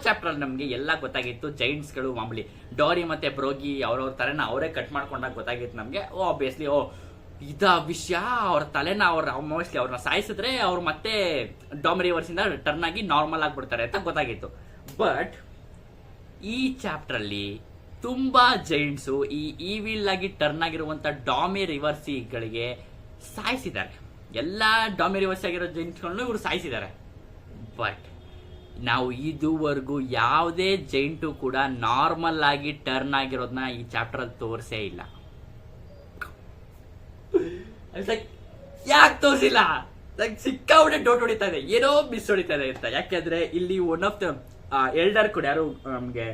ಚಾಪ್ಟರ್ ಅಲ್ಲಿ ನಮ್ಗೆ ಎಲ್ಲ ಗೊತ್ತಾಗಿತ್ತು. ಜೈಂಟ್ಸ್ ಗಳು ಮಾಮೂಲಿ ಡಾರಿ ಮತ್ತೆ ಬ್ರೋಗಿ ಅವ್ರವ್ರ ತಲೆನ ಅವರೇ ಕಟ್ ಮಾಡ್ಕೊಂಡಾಗ ಗೊತ್ತಾಗಿತ್ತು ನಮ್ಗೆ. ಆಬ್ವಿಯಸ್ಲಿ ಇದ ವಿಷಯ, ಅವ್ರ ತಲೆನ ಮೋಸ್ಟ್ಲಿ ಅವ್ರನ್ನ ಸಾಯಿಸಿದ್ರೆ ಅವ್ರು ಮತ್ತೆ ಡಾಮಿರಿವರ್ಸ್ ಇಂದ ಟರ್ನ್ ಆಗಿ ನಾರ್ಮಲ್ ಆಗ್ಬಿಡ್ತಾರೆ ಅಂತ ಗೊತ್ತಾಗಿತ್ತು. ಬಟ್ ಈ ಚಾಪ್ಟರ್ ಅಲ್ಲಿ ತುಂಬಾ ಜೈಂಟ್ಸ್ ಈ ಈವಿಲ್ ಆಗಿ ಟರ್ನ್ ಆಗಿರುವಂತ ಡಾಮಿರಿವರ್ಸಿಗಳಿಗೆ ಸಾಯಿಸಿದ್ದಾರೆ. ಎಲ್ಲಾ ಡಾಮಿರಿವರ್ಸಿ ಆಗಿರೋ ಜೈಂಟ್ಸ್ಗಳನ್ನು ಇವರು ಸಾಯಿಸಿದ್ದಾರೆ. ಬಟ್ ನಾವು ಇದುವರೆಗೂ ಯಾವುದೇ ಜೈಂಟು ಕೂಡ ನಾರ್ಮಲ್ ಆಗಿ ಟರ್ನ್ ಆಗಿರೋದನ್ನ ಈ ಚಾಪ್ಟರ್ ಅಲ್ಲಿ ತೋರಿಸೇ ಇಲ್ಲ. ಯಾಕೆ ತೋರಿಸಿಲ್ಲ? ಸಿಕ್ಕಾಪಟ್ಟೆ ಡೌಟ್ ಹೊಡಿತಾ ಇದೆ, ಏನೋ ಮಿಸ್ ಹೊಡಿತಾ ಇದೆ ಅಂತ. ಯಾಕೆಂದ್ರೆ ಇಲ್ಲಿ ಒನ್ ಆಫ್ ದ ಎಲ್ಡರ್ ಕೂಡ ಯಾರು ನಮ್ಗೆ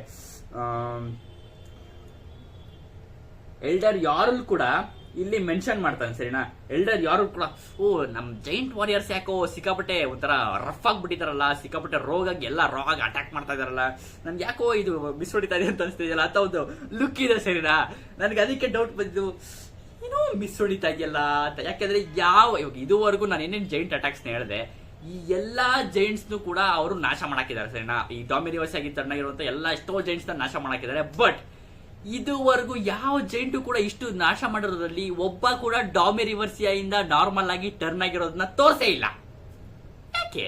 ಎಲ್ಡರ್ ಯಾರು ಕೂಡ ಇಲ್ಲಿ ಮೆನ್ಷನ್ ಮಾಡ್ತಾನೆ ಸರಿನಾ. ಎಲ್ಡರ್ ಯಾರು ಕೂಡ ನಮ್ ಜೈಂಟ್ ವಾರಿಯರ್ಸ್ ಯಾಕೋ ಸಿಕ್ಕಾಪಟ್ಟೆ ಒಂಥರ ರಫ್ ಆಗ್ಬಿಟ್ಟಿದಾರಲ್ಲ, ಸಿಕ್ಕಾಪಟ್ಟೆ ರೋಗಾಗಿ ಎಲ್ಲ ರಾ ಆಗಿ ಅಟ್ಯಾಕ್ ಮಾಡ್ತಾ ಇದಾರಲ್ಲ, ನನ್ಗೆ ಯಾಕೋ ಇದು ಮಿಸ್ ಹೊಡಿತಾ ಇದೆ ಅಂತ ಅನಿಸ್ತಿದೆಯಲ್ಲ ಅಂತ ಒಂದು ಲುಕ್ ಇದೆ ಸರಿನಾ. ನನ್ಗೆ ಅದಕ್ಕೆ ಡೌಟ್ ಬಂದಿದ್ದು, ಏನೋ ಮಿಸ್ ಹೊಡಿತಾ ಇದೆಯಲ್ಲ ಅಂತ. ಯಾಕೆಂದ್ರೆ ಇವಾಗ ಇದುವರೆಗೂ ನಾನು ಏನೇನು ಜೈಂಟ್ ಅಟ್ಯಾಕ್ಸ್ ಹೇಳಿದೆ, ಈ ಎಲ್ಲಾ ಜೈಂಟ್ಸ್ ಕೂಡ ಅವರು ನಾಶ ಮಾಡಾಕಿದ್ದಾರೆ ಸರಿನಾ. ಈ ಡಾಮಿರಿವರ್ಸ್ ಆಗಿ ತಣ್ಣಗಿರುವಂತ ಎಲ್ಲ ಎಷ್ಟೋ ಜೈಂಟ್ಸ್ ನಾಶ ಮಾಡಾಕಿದ್ದಾರೆ. ಬಟ್ ಇದುವರೆಗೂ ಯಾವ ಜೈಂಟು ಕೂಡ ಇಷ್ಟು ನಾಶ ಮಾಡಿರೋದ್ರಲ್ಲಿ ಒಬ್ಬ ಕೂಡ ಡಾಮಿರಿವರ್ಸಿಯಿಂದ ನಾರ್ಮಲ್ ಆಗಿ ಟರ್ನ್ ಆಗಿರೋದನ್ನ ತೋರಿಸೇ ಇಲ್ಲ. ಯಾಕೆ?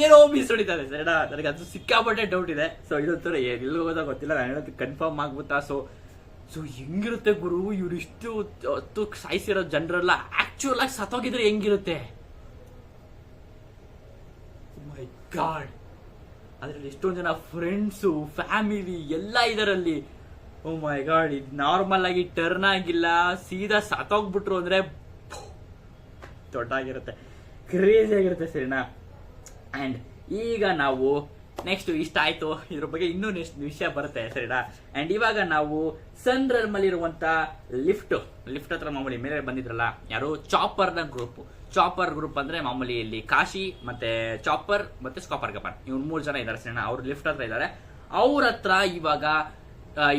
ಏನೋ ಮಿಸ್ ಹೊಡಿತಾರೆ ಸರಿನಾ. ನನಗೆ ಅದು ಸಿಕ್ಕಾಪಟ್ಟೆ ಡೌಟ್ ಇದೆ. ಸೊ ಇದೊಂಥರ ಎಲ್ಲಿ ಹೋಗೋದ ಗೊತ್ತಿಲ್ಲ, ನಾನು ಹೇಳೋದು ಕನ್ಫರ್ಮ್ ಆಗ್ಬಿತ್ತಾ. ಸೊ ಹೆಂಗಿರುತ್ತೆ ಗುರು, ಇವ್ರು ಇಷ್ಟು ಹೊತ್ತು ಸಾಯಿಸಿರೋ ಜನರೆಲ್ಲ ಆಕ್ಚುಯಲ್ ಆಗಿ ಸತ್ತೋಗಿದ್ರೆ ಹೆಂಗಿರುತ್ತೆ? ಮೈ ಗಾಡ್, ಅದ್ರಲ್ಲಿ ಎಷ್ಟೊಂದು ಜನ ಫ್ರೆಂಡ್ಸು ಫ್ಯಾಮಿಲಿ ಎಲ್ಲ ಇದರಲ್ಲಿ. ಓ ಮೈ ಗಾಡ್, ಇದು ನಾರ್ಮಲ್ ಆಗಿ ಟರ್ನ್ ಆಗಿಲ್ಲ, ಸೀದಾ ಸತ್ತೋಗ್ಬಿಟ್ರು ಅಂದ್ರೆ ದೊಡ್ಡಾಗಿರುತ್ತೆ, ಕ್ರೇಜಿ ಆಗಿರುತ್ತೆ ಸರಿನಾ. ಅಂಡ್ ಈಗ ನಾವು ನೆಕ್ಸ್ಟ್ ಇಷ್ಟ ಆಯ್ತು, ಇದ್ರ ಬಗ್ಗೆ ಇನ್ನೂ ನೆಕ್ಸ್ಟ್ ವಿಷಯ ಬರುತ್ತೆ ಸರಿನಾ. ಅಂಡ್ ಇವಾಗ ನಾವು ಸನ್ ರೆಲ್ಮ್ ಅಲ್ಲಿ ಇರುವಂತ ಲಿಫ್ಟ್ ಹತ್ರ ಮಾಮೂಲಿ ಮೇಲೆ ಬಂದಿದ್ರಲ್ಲ ಯಾರು, ಚಾಪರ್ ಗ್ರೂಪ್ ಅಂದ್ರೆ ಮಾಮೂಲಿ ಇಲ್ಲಿ ಕಾಶಿ ಮತ್ತೆ ಚಾಪರ್ ಮತ್ತೆ ಸ್ಕಾಪರ್ ಗಪನ್ ಇವ್ರು 3 ಜನ ಇದಾರೆ ಸರಿನಾ. ಅವ್ರು ಲಿಫ್ಟ್ ಹತ್ರ ಇದಾರೆ. ಅವ್ರ ಹತ್ರ ಇವಾಗ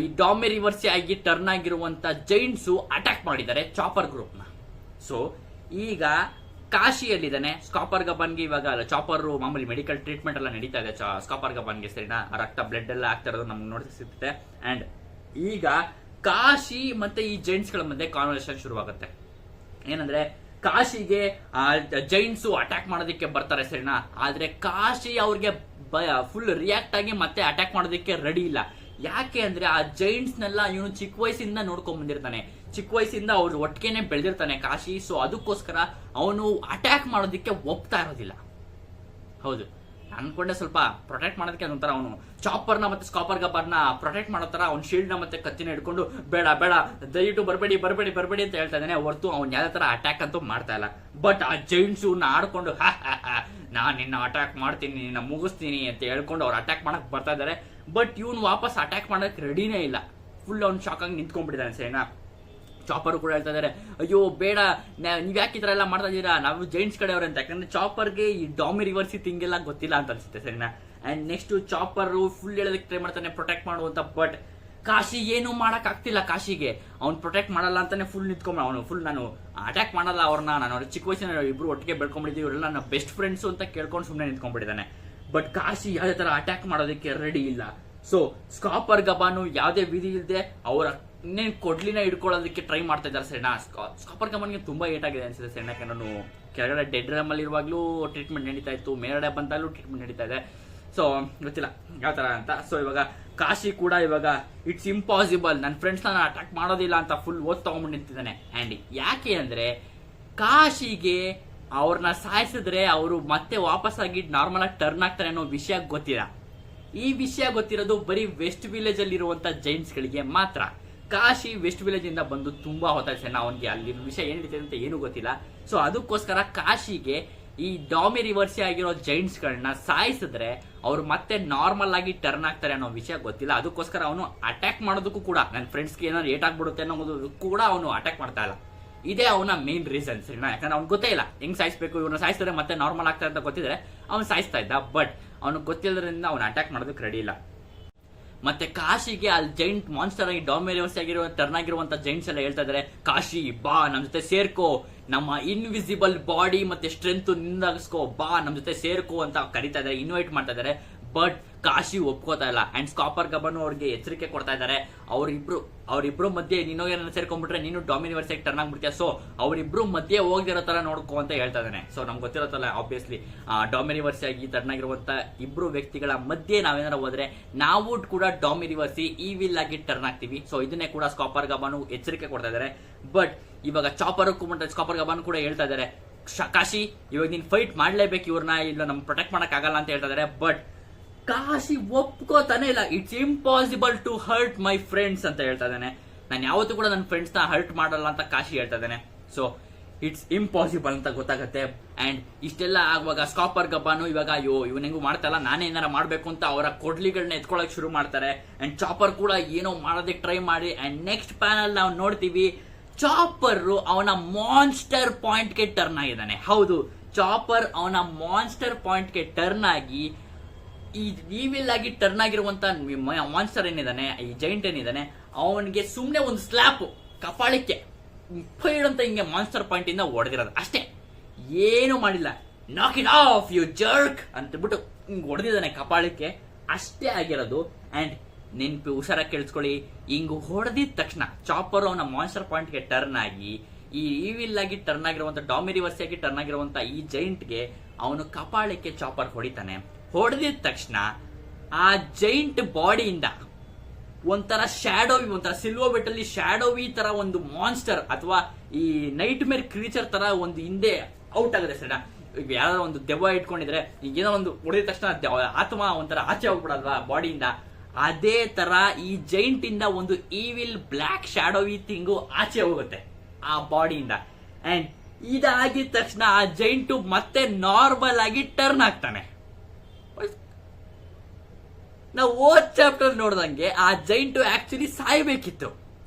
ಈ ಡಾಮಿರಿವರ್ಸಿ ಆಗಿ ಟರ್ನ್ ಆಗಿರುವಂತ ಜೈಂಟ್ಸ್ ಅಟ್ಯಾಕ್ ಮಾಡಿದ್ದಾರೆ ಚಾಪರ್ ಗ್ರೂಪ್ ನ. ಸೊ ಈಗ ಕಾಶಿಯಲ್ಲಿದ್ದಾನೆ. ಸ್ಕಾಪರ್ ಗಬನ್ಗೆ ಇವಾಗ ಚಾಪರ್ ಮಾಮೂಲಿ ಮೆಡಿಕಲ್ ಟ್ರೀಟ್ಮೆಂಟ್ ಎಲ್ಲ ನಡೀತಾ ಇದೆ ಸ್ಕಾಪರ್ ಗಬನ್ಗೆ ಸರಿನಾ. ರಕ್ತ ಬ್ಲಡ್ ಎಲ್ಲ ಆಗ್ತಾ ಇರೋದು ನಮ್ಗೆ ನೋಡಿಸುತ್ತೆ. ಅಂಡ್ ಈಗ ಕಾಶಿ ಮತ್ತೆ ಈ ಜೈಂಟ್ಸ್ ಗಳ ಮಧ್ಯೆ ಕಾನ್ವರ್ಸೇಷನ್ ಶುರುವಾಗುತ್ತೆ. ಏನಂದ್ರೆ ಕಾಶಿಗೆ ಜೈಂಟ್ಸ್ ಅಟ್ಯಾಕ್ ಮಾಡೋದಕ್ಕೆ ಬರ್ತಾರೆ ಸರಿನಾ. ಆದ್ರೆ ಕಾಶಿ ಅವ್ರಿಗೆ ಫುಲ್ ರಿಯಾಕ್ಟ್ ಆಗಿ ಮತ್ತೆ ಅಟ್ಯಾಕ್ ಮಾಡೋದಕ್ಕೆ ರೆಡಿ ಇಲ್ಲ. ಯಾಕೆ ಅಂದ್ರೆ ಆ ಜೈಂಟ್ಸ್ ನೆಲ್ಲ ಇವನು ಚಿಕ್ಕ ವಯಸ್ಸಿಂದ ನೋಡ್ಕೊಂಡ್ ಬಂದಿರ್ತಾನೆ, ಚಿಕ್ಕ ವಯಸ್ಸಿಂದ ಅವ್ರು ಒಟ್ಟಿಗೆನೆ ಬೆಳೆದಿರ್ತಾನೆ ಕಾಶಿ. ಸೊ ಅದಕ್ಕೋಸ್ಕರ ಅವನು ಅಟ್ಯಾಕ್ ಮಾಡೋದಕ್ಕೆ ಒಪ್ತಾ ಇರೋದಿಲ್ಲ. ಹೌದು, ಅನ್ಕೊಂಡೆ ಸ್ವಲ್ಪ ಪ್ರೊಟೆಕ್ಟ್ ಮಾಡೋದಕ್ಕೆ ಅದೊಂಥರ ಅವನು ಚಾಪರ್ನ ಮತ್ತೆ ಸ್ಕಾಪರ್ ಗಬರ್ನ ಪ್ರೊಟೆಕ್ಟ್ ಮಾಡೋ ತರ ಅವ್ನ ಶೀಲ್ಡ್ ನ ಮತ್ತೆ ಕತ್ತಿನ ಹಿಡ್ಕೊಂಡು ಬೇಡ ದಯವಿಟ್ಟು ಬರಬೇಡಿ ಅಂತ ಹೇಳ್ತಾ ಇದ್ದಾನೆ. ಹೊರತು ಅವ್ನು ಯಾವ್ದೇ ತರ ಅಟ್ಯಾಕ್ ಅಂತೂ ಮಾಡ್ತಾ ಇಲ್ಲ. ಬಟ್ ಆ ಜೈಂಟ್ಸ್ ಆಡ್ಕೊಂಡು ನಾನ್ ನಿನ್ನ ಅಟ್ಯಾಕ್ ಮಾಡ್ತೀನಿ, ನಿನ್ನ ಮುಗಿಸ್ತೀನಿ ಅಂತ ಹೇಳ್ಕೊಂಡು ಅವ್ರು ಅಟ್ಯಾಕ್ ಮಾಡಕ್ ಬರ್ತಾ ಇದಾರೆ. ಬಟ್ ಇವನು ವಾಪಸ್ ಅಟ್ಯಾಕ್ ಮಾಡಕ್ ರೆಡಿನೇ ಇಲ್ಲ. ಫುಲ್ ಅವ್ನು ಶಾಕ್ ಆಗಿ ನಿಂತ್ಕೊಂಡ್ಬಿಟ್ಟಿದ್ದಾನೆ ಸರಿನಾ. ಚಾಪರ್ ಕೂಡ ಹೇಳ್ತಾ ಇದಾರೆ, ಅಯ್ಯೋ ಬೇಡ, ನೀವ್ ಯಾಕೆ ಈ ತರ ಎಲ್ಲ ಮಾಡ್ತಾ ಇದೀರಾ, ನಾವು ಜೈಂಟ್ಸ್ ಕಡೆಯವ್ರೆ ಅಂತ. ಯಾಕಂದ್ರೆ ಚಾಪರ್ಗೆ ಈ ಡಾಮಿರಿವರ್ಸಿ ತಿಂಗೆಲ್ಲ ಗೊತ್ತಿಲ್ಲ ಅಂತ ಅನ್ಸುತ್ತೆ ಸರಿನಾ. ಅಂಡ್ ನೆಕ್ಸ್ಟ್ ಚಾಪರ್ ಫುಲ್ ಹೇಳೋದಕ್ಕೆ ಟ್ರೈ ಮಾಡ್ತಾನೆ ಪ್ರೊಟೆಕ್ಟ್ ಮಾಡುವಂತ. ಬಟ್ ಕಾಶಿ ಏನು ಮಾಡಕ್ ಆಗ್ತಿಲ್ಲ. ಕಾಶಿಗೆ ಅವ್ನು ಪ್ರೊಟೆಕ್ಟ್ ಮಾಡಲ್ಲ ಅಂತಾನೆ ಫುಲ್ ನಿಂತ್ಕೊಂಡ್ ಅವನು ಫುಲ್ ನಾನು ಅಟ್ಯಾಕ್ ಮಾಡಲ್ಲ ಅವ್ರನ್ನ, ನಾನು ಅವ್ರ ಚಿಕ್ಕ ವಯಸ್ಸಿನ ಇಬ್ರು ಒಟ್ಟಿಗೆ ಬೆಳ್ಕೊಂಡ್ಬಿಟ್ಟಿದ್ದೀವಿ, ಇವರೆಲ್ಲ ನನ್ನ ಬೆಸ್ಟ್ ಫ್ರೆಂಡ್ಸ್ ಅಂತ ಕೇಳ್ಕೊಂಡು ಸುಮ್ಮನೆ ನಿಂತ್ಕೊಂಡ್ಬಿಟ್ಟಿದ್ದಾನೆ. ಬಟ್ ಕಾಶಿ ಯಾವ್ದೇ ತರ ಅಟ್ಯಾಕ್ ಮಾಡೋದಕ್ಕೆ ರೆಡಿ ಇಲ್ಲ. ಸೊ ಸ್ಕಾಪರ್ ಗಬಾನು ಯಾವ್ದೇ ವಿಧಿ ಇಲ್ಲದೆ ಅವರ ಇನ್ನೇನು ಕೊಡ್ಲಿನ ಹಿಡ್ಕೊಳ್ಳೋದಕ್ಕೆ ಟ್ರೈ ಮಾಡ್ತಾ ಇದ್ದಾರೆ ಸರಿನಾ. ಸ್ಕಾಪರ್ ಗಬನ್ಗೆ ತುಂಬಾ ಏಟ್ ಆಗಿದೆ ಅನ್ಸುತ್ತೆ ಸರಿನಾ. ಯಾಕಂದ್ರೆ ಕೆಳಗಡೆ ಡೆಡ್ ರಮ್ ಅಲ್ಲಿ ಇರುವಾಗ್ಲೂ ಟ್ರೀಟ್ಮೆಂಟ್ ನಡೀತಾ ಇತ್ತು, ಮೇಲ್ಗಡೆ ಬಂದಾಗ್ಲೂ ಟ್ರೀಟ್ಮೆಂಟ್ ನಡೀತಾ ಇದೆ. ಸೊ ಗೊತ್ತಿಲ್ಲ ಯಾವ ತರ ಅಂತ. ಸೊ ಇವಾಗ ಕಾಶಿ ಕೂಡ ಇವಾಗ ಇಟ್ಸ್ ಇಂಪಾಸಿಬಲ್, ನನ್ನ ಫ್ರೆಂಡ್ಸ್ ನಾನು ಅಟ್ಯಾಕ್ ಮಾಡೋದಿಲ್ಲ ಅಂತ ಫುಲ್ ಓದ್ ತಗೊಂಡು ನಿಂತಿದ್ದಾನೆ. ಅಂಡ್ ಯಾಕೆ ಅಂದ್ರೆ ಕಾಶಿಗೆ ಅವ್ರನ್ನ ಸಾಯಿಸಿದ್ರೆ ಅವರು ಮತ್ತೆ ವಾಪಸ್ ಆಗಿ ನಾರ್ಮಲ್ ಆಗಿ ಟರ್ನ್ ಆಗ್ತಾರೆ ಅನ್ನೋ ವಿಷಯ ಗೊತ್ತಿಲ್ಲ. ಈ ವಿಷಯ ಗೊತ್ತಿರೋದು ಬರೀ ವೆಸ್ಟ್ ವಿಲೇಜ್ ಅಲ್ಲಿ ಇರುವಂತ ಜೈಂಟ್ಸ್ ಗಳಿಗೆ ಮಾತ್ರ. ಕಾಶಿ ವೆಸ್ಟ್ ವಿಲೇಜ್ ಇಂದ ಬಂದು ತುಂಬಾ ಹೊತ್ತಾಯ್ತು ಸರ್, ಅವನಿಗೆ ಅಲ್ಲಿ ವಿಷಯ ಏನ್ ನಡೀತಿದೆ ಅಂತ ಏನು ಗೊತ್ತಿಲ್ಲ. ಸೊ ಅದಕ್ಕೋಸ್ಕರ ಕಾಶಿಗೆ ಈ ಡಾಮಿ ರಿವರ್ಸಿ ಆಗಿರೋ ಜೈಂಟ್ಸ್ ಗಳನ್ನ ಸಾಯಿಸಿದ್ರೆ ಅವ್ರು ಮತ್ತೆ ನಾರ್ಮಲ್ ಆಗಿ ಟರ್ನ್ ಆಗ್ತಾರೆ ಅನ್ನೋ ವಿಷಯ ಗೊತ್ತಿಲ್ಲ. ಅದಕ್ಕೋಸ್ಕರ ಅವನು ಅಟ್ಯಾಕ್ ಮಾಡೋದಕ್ಕೂ ಕೂಡ ನನ್ನ ಫ್ರೆಂಡ್ಸ್ಗೆ ಏನಾದ್ರು ಏಟ್ ಆಗ್ಬಿಡುತ್ತೆ ಅನ್ನೋದು ಕೂಡ ಅವನು ಅಟ್ಯಾಕ್ ಮಾಡ್ತಾ ಇಲ್ಲ. ಇದೇ ಅವನ ಮೇನ್ ರೀಸನ್ ಸರಿನಾ, ಯಾಕಂದ್ರೆ ಅವ್ನು ಗೊತ್ತೇ ಇಲ್ಲ ಹೆಂಗ್ ಸಾಯಿಸ್ಬೇಕು, ಇವ್ರನ್ನ ಸಾಯಿಸಿದ್ರೆ ಮತ್ತೆ ನಾರ್ಮಲ್ ಆಗ್ತಾರೆ ಅಂತ ಗೊತ್ತಿದ್ರೆ ಅವ್ನು ಸಾಯಿಸ್ತಾ ಇದ್ದ. ಬಟ್ ಅವ್ನಿಗೆ ಗೊತ್ತಿಲ್ಲದ್ರಿಂದ ಅವ್ನು ಅಟ್ಯಾಕ್ ಮಾಡೋದಕ್ಕೆ ರೆಡಿ ಇಲ್ಲ. ಮತ್ತೆ ಕಾಶಿಗೆ ಅಲ್ಲಿ ಜೈಂಟ್ ಮಾನ್ಸ್ಟರ್ ಆಗಿ ಡಾಮಿರಿವರ್ಸ್ ಆಗಿರೋ ಟರ್ನ್ ಆಗಿರುವಂತ ಜೈಂಟ್ಸ್ ಎಲ್ಲ ಹೇಳ್ತಾ ಇದಾರೆ, ಕಾಶಿ ಬಾ ನಮ್ ಜೊತೆ ಸೇರ್ಕೋ, ನಮ್ಮ ಇನ್ವಿಸಿಬಲ್ ಬಾಡಿ ಮತ್ತೆ ಸ್ಟ್ರೆಂತ್ ನಿಂದಾಗಿಸ್ಕೋ, ಬಾ ನಮ್ ಜೊತೆ ಸೇರ್ಕೋ ಅಂತ ಕರೀತಾ ಇದಾರೆ, ಇನ್ವೈಟ್ ಮಾಡ್ತಾ ಇದಾರೆ. ಬಟ್ ಕಾಶಿ ಒಪ್ಕೋತಾ ಇಲ್ಲ. ಅಂಡ್ ಸ್ಕಾಪರ್ ಗಬನು ಅವ್ರಿಗೆ ಎಚ್ಚರಿಕೆ ಕೊಡ್ತಾ ಇದಾರೆ, ಅವರಿಬ್ರು ಮಧ್ಯೆ ನೀನೋ ಏನನ್ನ ಸೇರ್ಕೊಂಡ್ಬಿಟ್ರೆ ನೀನು ಡಾಮಿನಿವರ್ಸ್ ಆಗಿ ಟರ್ನ್ ಆಗ್ಬಿಡ್ತೀಯ, ಸೊ ಅವರಿಬ್ರು ಮಧ್ಯೆ ಹೋಗದಿರೋ ತರ ನೋಡ್ಕೋ ಅಂತ ಹೇಳ್ತಾ ಇದ್ದಾನೆ. ಸೊ ನಮ್ಗೆ ಗೊತ್ತಿರತ್ತಲ್ಲ ಆಬ್ವಿಯಸ್ಲಿ ಡಾಮಿನಿವರ್ಸ್ ಆಗಿ ಟರ್ನ್ ಆಗಿರುವಂತ ಇಬ್ರು ವ್ಯಕ್ತಿಗಳ ಮಧ್ಯೆ ನಾವೇನಾರ ಹೋದ್ರೆ ನಾವು ಕೂಡ ಡಾಮಿನಿವರ್ಸಿ ಈವಿಲ್ ಆಗಿ ಟರ್ನ್ ಆಗ್ತೀವಿ. ಸೊ ಇದನ್ನೇ ಕೂಡ ಸ್ಕಾಪರ್ ಗಬಾನು ಎಚ್ಚರಿಕೆ ಕೊಡ್ತಾ ಇದಾರೆ. ಬಟ್ ಇವಾಗ ಸ್ಕಾಪರ್ ಗಬಾನು ಕೂಡ ಹೇಳ್ತಾ ಇದಾರೆ, ಕಾಶಿ ಇವಾಗ ನೀನ್ ಫೈಟ್ ಮಾಡ್ಲೇಬೇಕು ಇವ್ರನ್ನ, ಇಲ್ಲ ನಮ್ ಪ್ರೊಟೆಕ್ಟ್ ಮಾಡಕ್ ಆಗಲ್ಲ ಅಂತ ಹೇಳ್ತಾ ಇದಾರೆ. ಬಟ್ ಕಾಶಿ ಒಪ್ಕೋತಾನೆ ಇಲ್ಲ. It's impossible to hurt my friends ಅಂತ ಹೇಳ್ತಾ ಇದ್ದಾನೆ. ನಾನು ಯಾವತ್ತೂ ಕೂಡ ನನ್ನ ಫ್ರೆಂಡ್ಸ್ ನ ಹರ್ಟ್ ಮಾಡಲ್ಲ ಅಂತ ಕಾಶಿ ಹೇಳ್ತಾ ಇದ್ದಾನೆ. ಸೊ ಇಟ್ಸ್ ಇಂಪಾಸಿಬಲ್ ಅಂತ ಗೊತ್ತಾಗುತ್ತೆ. ಅಂಡ್ ಇಷ್ಟೆಲ್ಲ ಆಗುವಾಗ ಸ್ಕಾಪರ್ ಗಬ್ಬಾನು ಇವಾಗ ಅಯ್ಯೋ ಇವನ್ ಹೆಂಗು ಮಾಡ್ತಾರಲ್ಲ, ನಾನೇ ಏನಾರ ಮಾಡ್ಬೇಕು ಅಂತ ಅವರ ಕೊಡ್ಲಿಗಳನ್ನ ಎತ್ಕೊಳಕ್ ಶುರು ಮಾಡ್ತಾರೆ. ಅಂಡ್ ಚಾಪರ್ ಕೂಡ ಏನೋ ಮಾಡೋದಕ್ಕೆ ಟ್ರೈ ಮಾಡಿ. ಅಂಡ್ ನೆಕ್ಸ್ಟ್ ಪ್ಯಾನಲ್ ನಾವು ನೋಡ್ತೀವಿ, ಚಾಪರ್ ಅವನ ಮಾನ್ಸ್ಟರ್ ಪಾಯಿಂಟ್ ಗೆ ಟರ್ನ್ ಆಗಿದ್ದಾನೆ. ಹೌದು, ಚಾಪರ್ ಅವನ ಮಾನ್ಸ್ಟರ್ ಪಾಯಿಂಟ್ ಗೆ ಟರ್ನ್ ಆಗಿ ಈ ಈವಿಲ್ ಆಗಿ ಟರ್ನ್ ಆಗಿರುವಂತ ಮಾನ್ಸ್ಟರ್ ಏನಿದಾನೆ, ಈ ಜೈಂಟ್ ಏನಿದಾನೆ, ಅವನಿಗೆ ಸುಮ್ನೆ ಒಂದು ಸ್ಲ್ಯಾಪ್ ಕಪಾಳಕ್ಕೆ ಫೈಡ್ ಅಂತ ಹಿಂಗೆ ಮಾನ್ಸ್ಟರ್ ಪಾಯಿಂಟ್ ಇಂದ ಹೊಡೆದಿರೋದು ಅಷ್ಟೇ, ಏನು ಮಾಡಿಲ್ಲ. ನಾಕ್ ಇಟ್ ಆಫ್ ಯು ಜರ್ಕ್ ಅಂತ ಬಿಟ್ಟು ಹಿಂಗ್ ಹೊಡೆದಿದ್ದಾನೆ ಕಪಾಳಕ್ಕೆ, ಅಷ್ಟೇ ಆಗಿರೋದು. ಅಂಡ್ ನೆನ್ಪು ಹುಷಾರಾಗಿ ಕೇಳಿಸ್ಕೊಳ್ಳಿ, ಹಿಂಗ್ ಹೊಡೆದಿದ ತಕ್ಷಣ ಚಾಪರ್ ಅವನ ಮಾನ್ಸ್ಟರ್ ಪಾಯಿಂಟ್ ಗೆ ಟರ್ನ್ ಆಗಿ ಈ ಈವಿಲ್ ಆಗಿ ಟರ್ನ್ ಆಗಿರುವಂತ ಡಾಮಿರಿವರ್ಸಿ ಆಗಿ ಟರ್ನ್ ಆಗಿರುವಂತ ಈ ಜೈಂಟ್ಗೆ ಅವನು ಕಪಾಳಕ್ಕೆ ಚಾಪರ್ ಹೊಡಿತಾನೆ. ಹೊಡೆದಿದ ತಕ್ಷಣ ಆ ಜೈಂಟ್ ಬಾಡಿಯಿಂದ ಒಂಥರ ಶ್ಯಾಡೋವಿ, ಒಂಥರ ಸಿಲ್ವರ್ ಬೆಟ್ ಅಲ್ಲಿ ಶ್ಯಾಡೋವಿ ತರ ಒಂದು ಮಾನ್ಸ್ಟರ್ ಅಥವಾ ಈ ನೈಟ್ ಮೇರ್ ಕ್ರೀಚರ್ ತರ ಒಂದು ಹಿಂದೆ ಔಟ್ ಆಗುತ್ತೆ ಸರ್. ಈಗ ಯಾರೋ ಒಂದು ದೆವ್ವ ಇಟ್ಕೊಂಡಿದ್ರೆ ಏನೋ ಒಂದು ಹೊಡೆದ ತಕ್ಷಣ ಆತ್ಮ ಒಂಥರ ಆಚೆ ಹೋಗ್ಬಿಡಲ್ವಾ ಬಾಡಿಯಿಂದ, ಅದೇ ತರ ಈ ಜೈಂಟ್ ಇಂದ ಒಂದು ಈವಿಲ್ ಬ್ಲಾಕ್ ಶ್ಯಾಡೋವಿ ಥಿಂಗು ಆಚೆ ಹೋಗುತ್ತೆ ಆ ಬಾಡಿಯಿಂದ. ಅಂಡ್ ಇದಾಗಿದ ತಕ್ಷಣ ಆ ಜೈಂಟು ಮತ್ತೆ ನಾರ್ಮಲ್ ಆಗಿ ಟರ್ನ್ ಆಗ್ತಾನೆ. ನಾವು ಓದ್ ಚಾಪ್ಟರ್ ನೋಡ್ದಂಗೆ ಆ ಜೈಂಟು ಆಕ್ಚುಲಿ ಸಾಯ್ಬೇಕಿತ್ತು,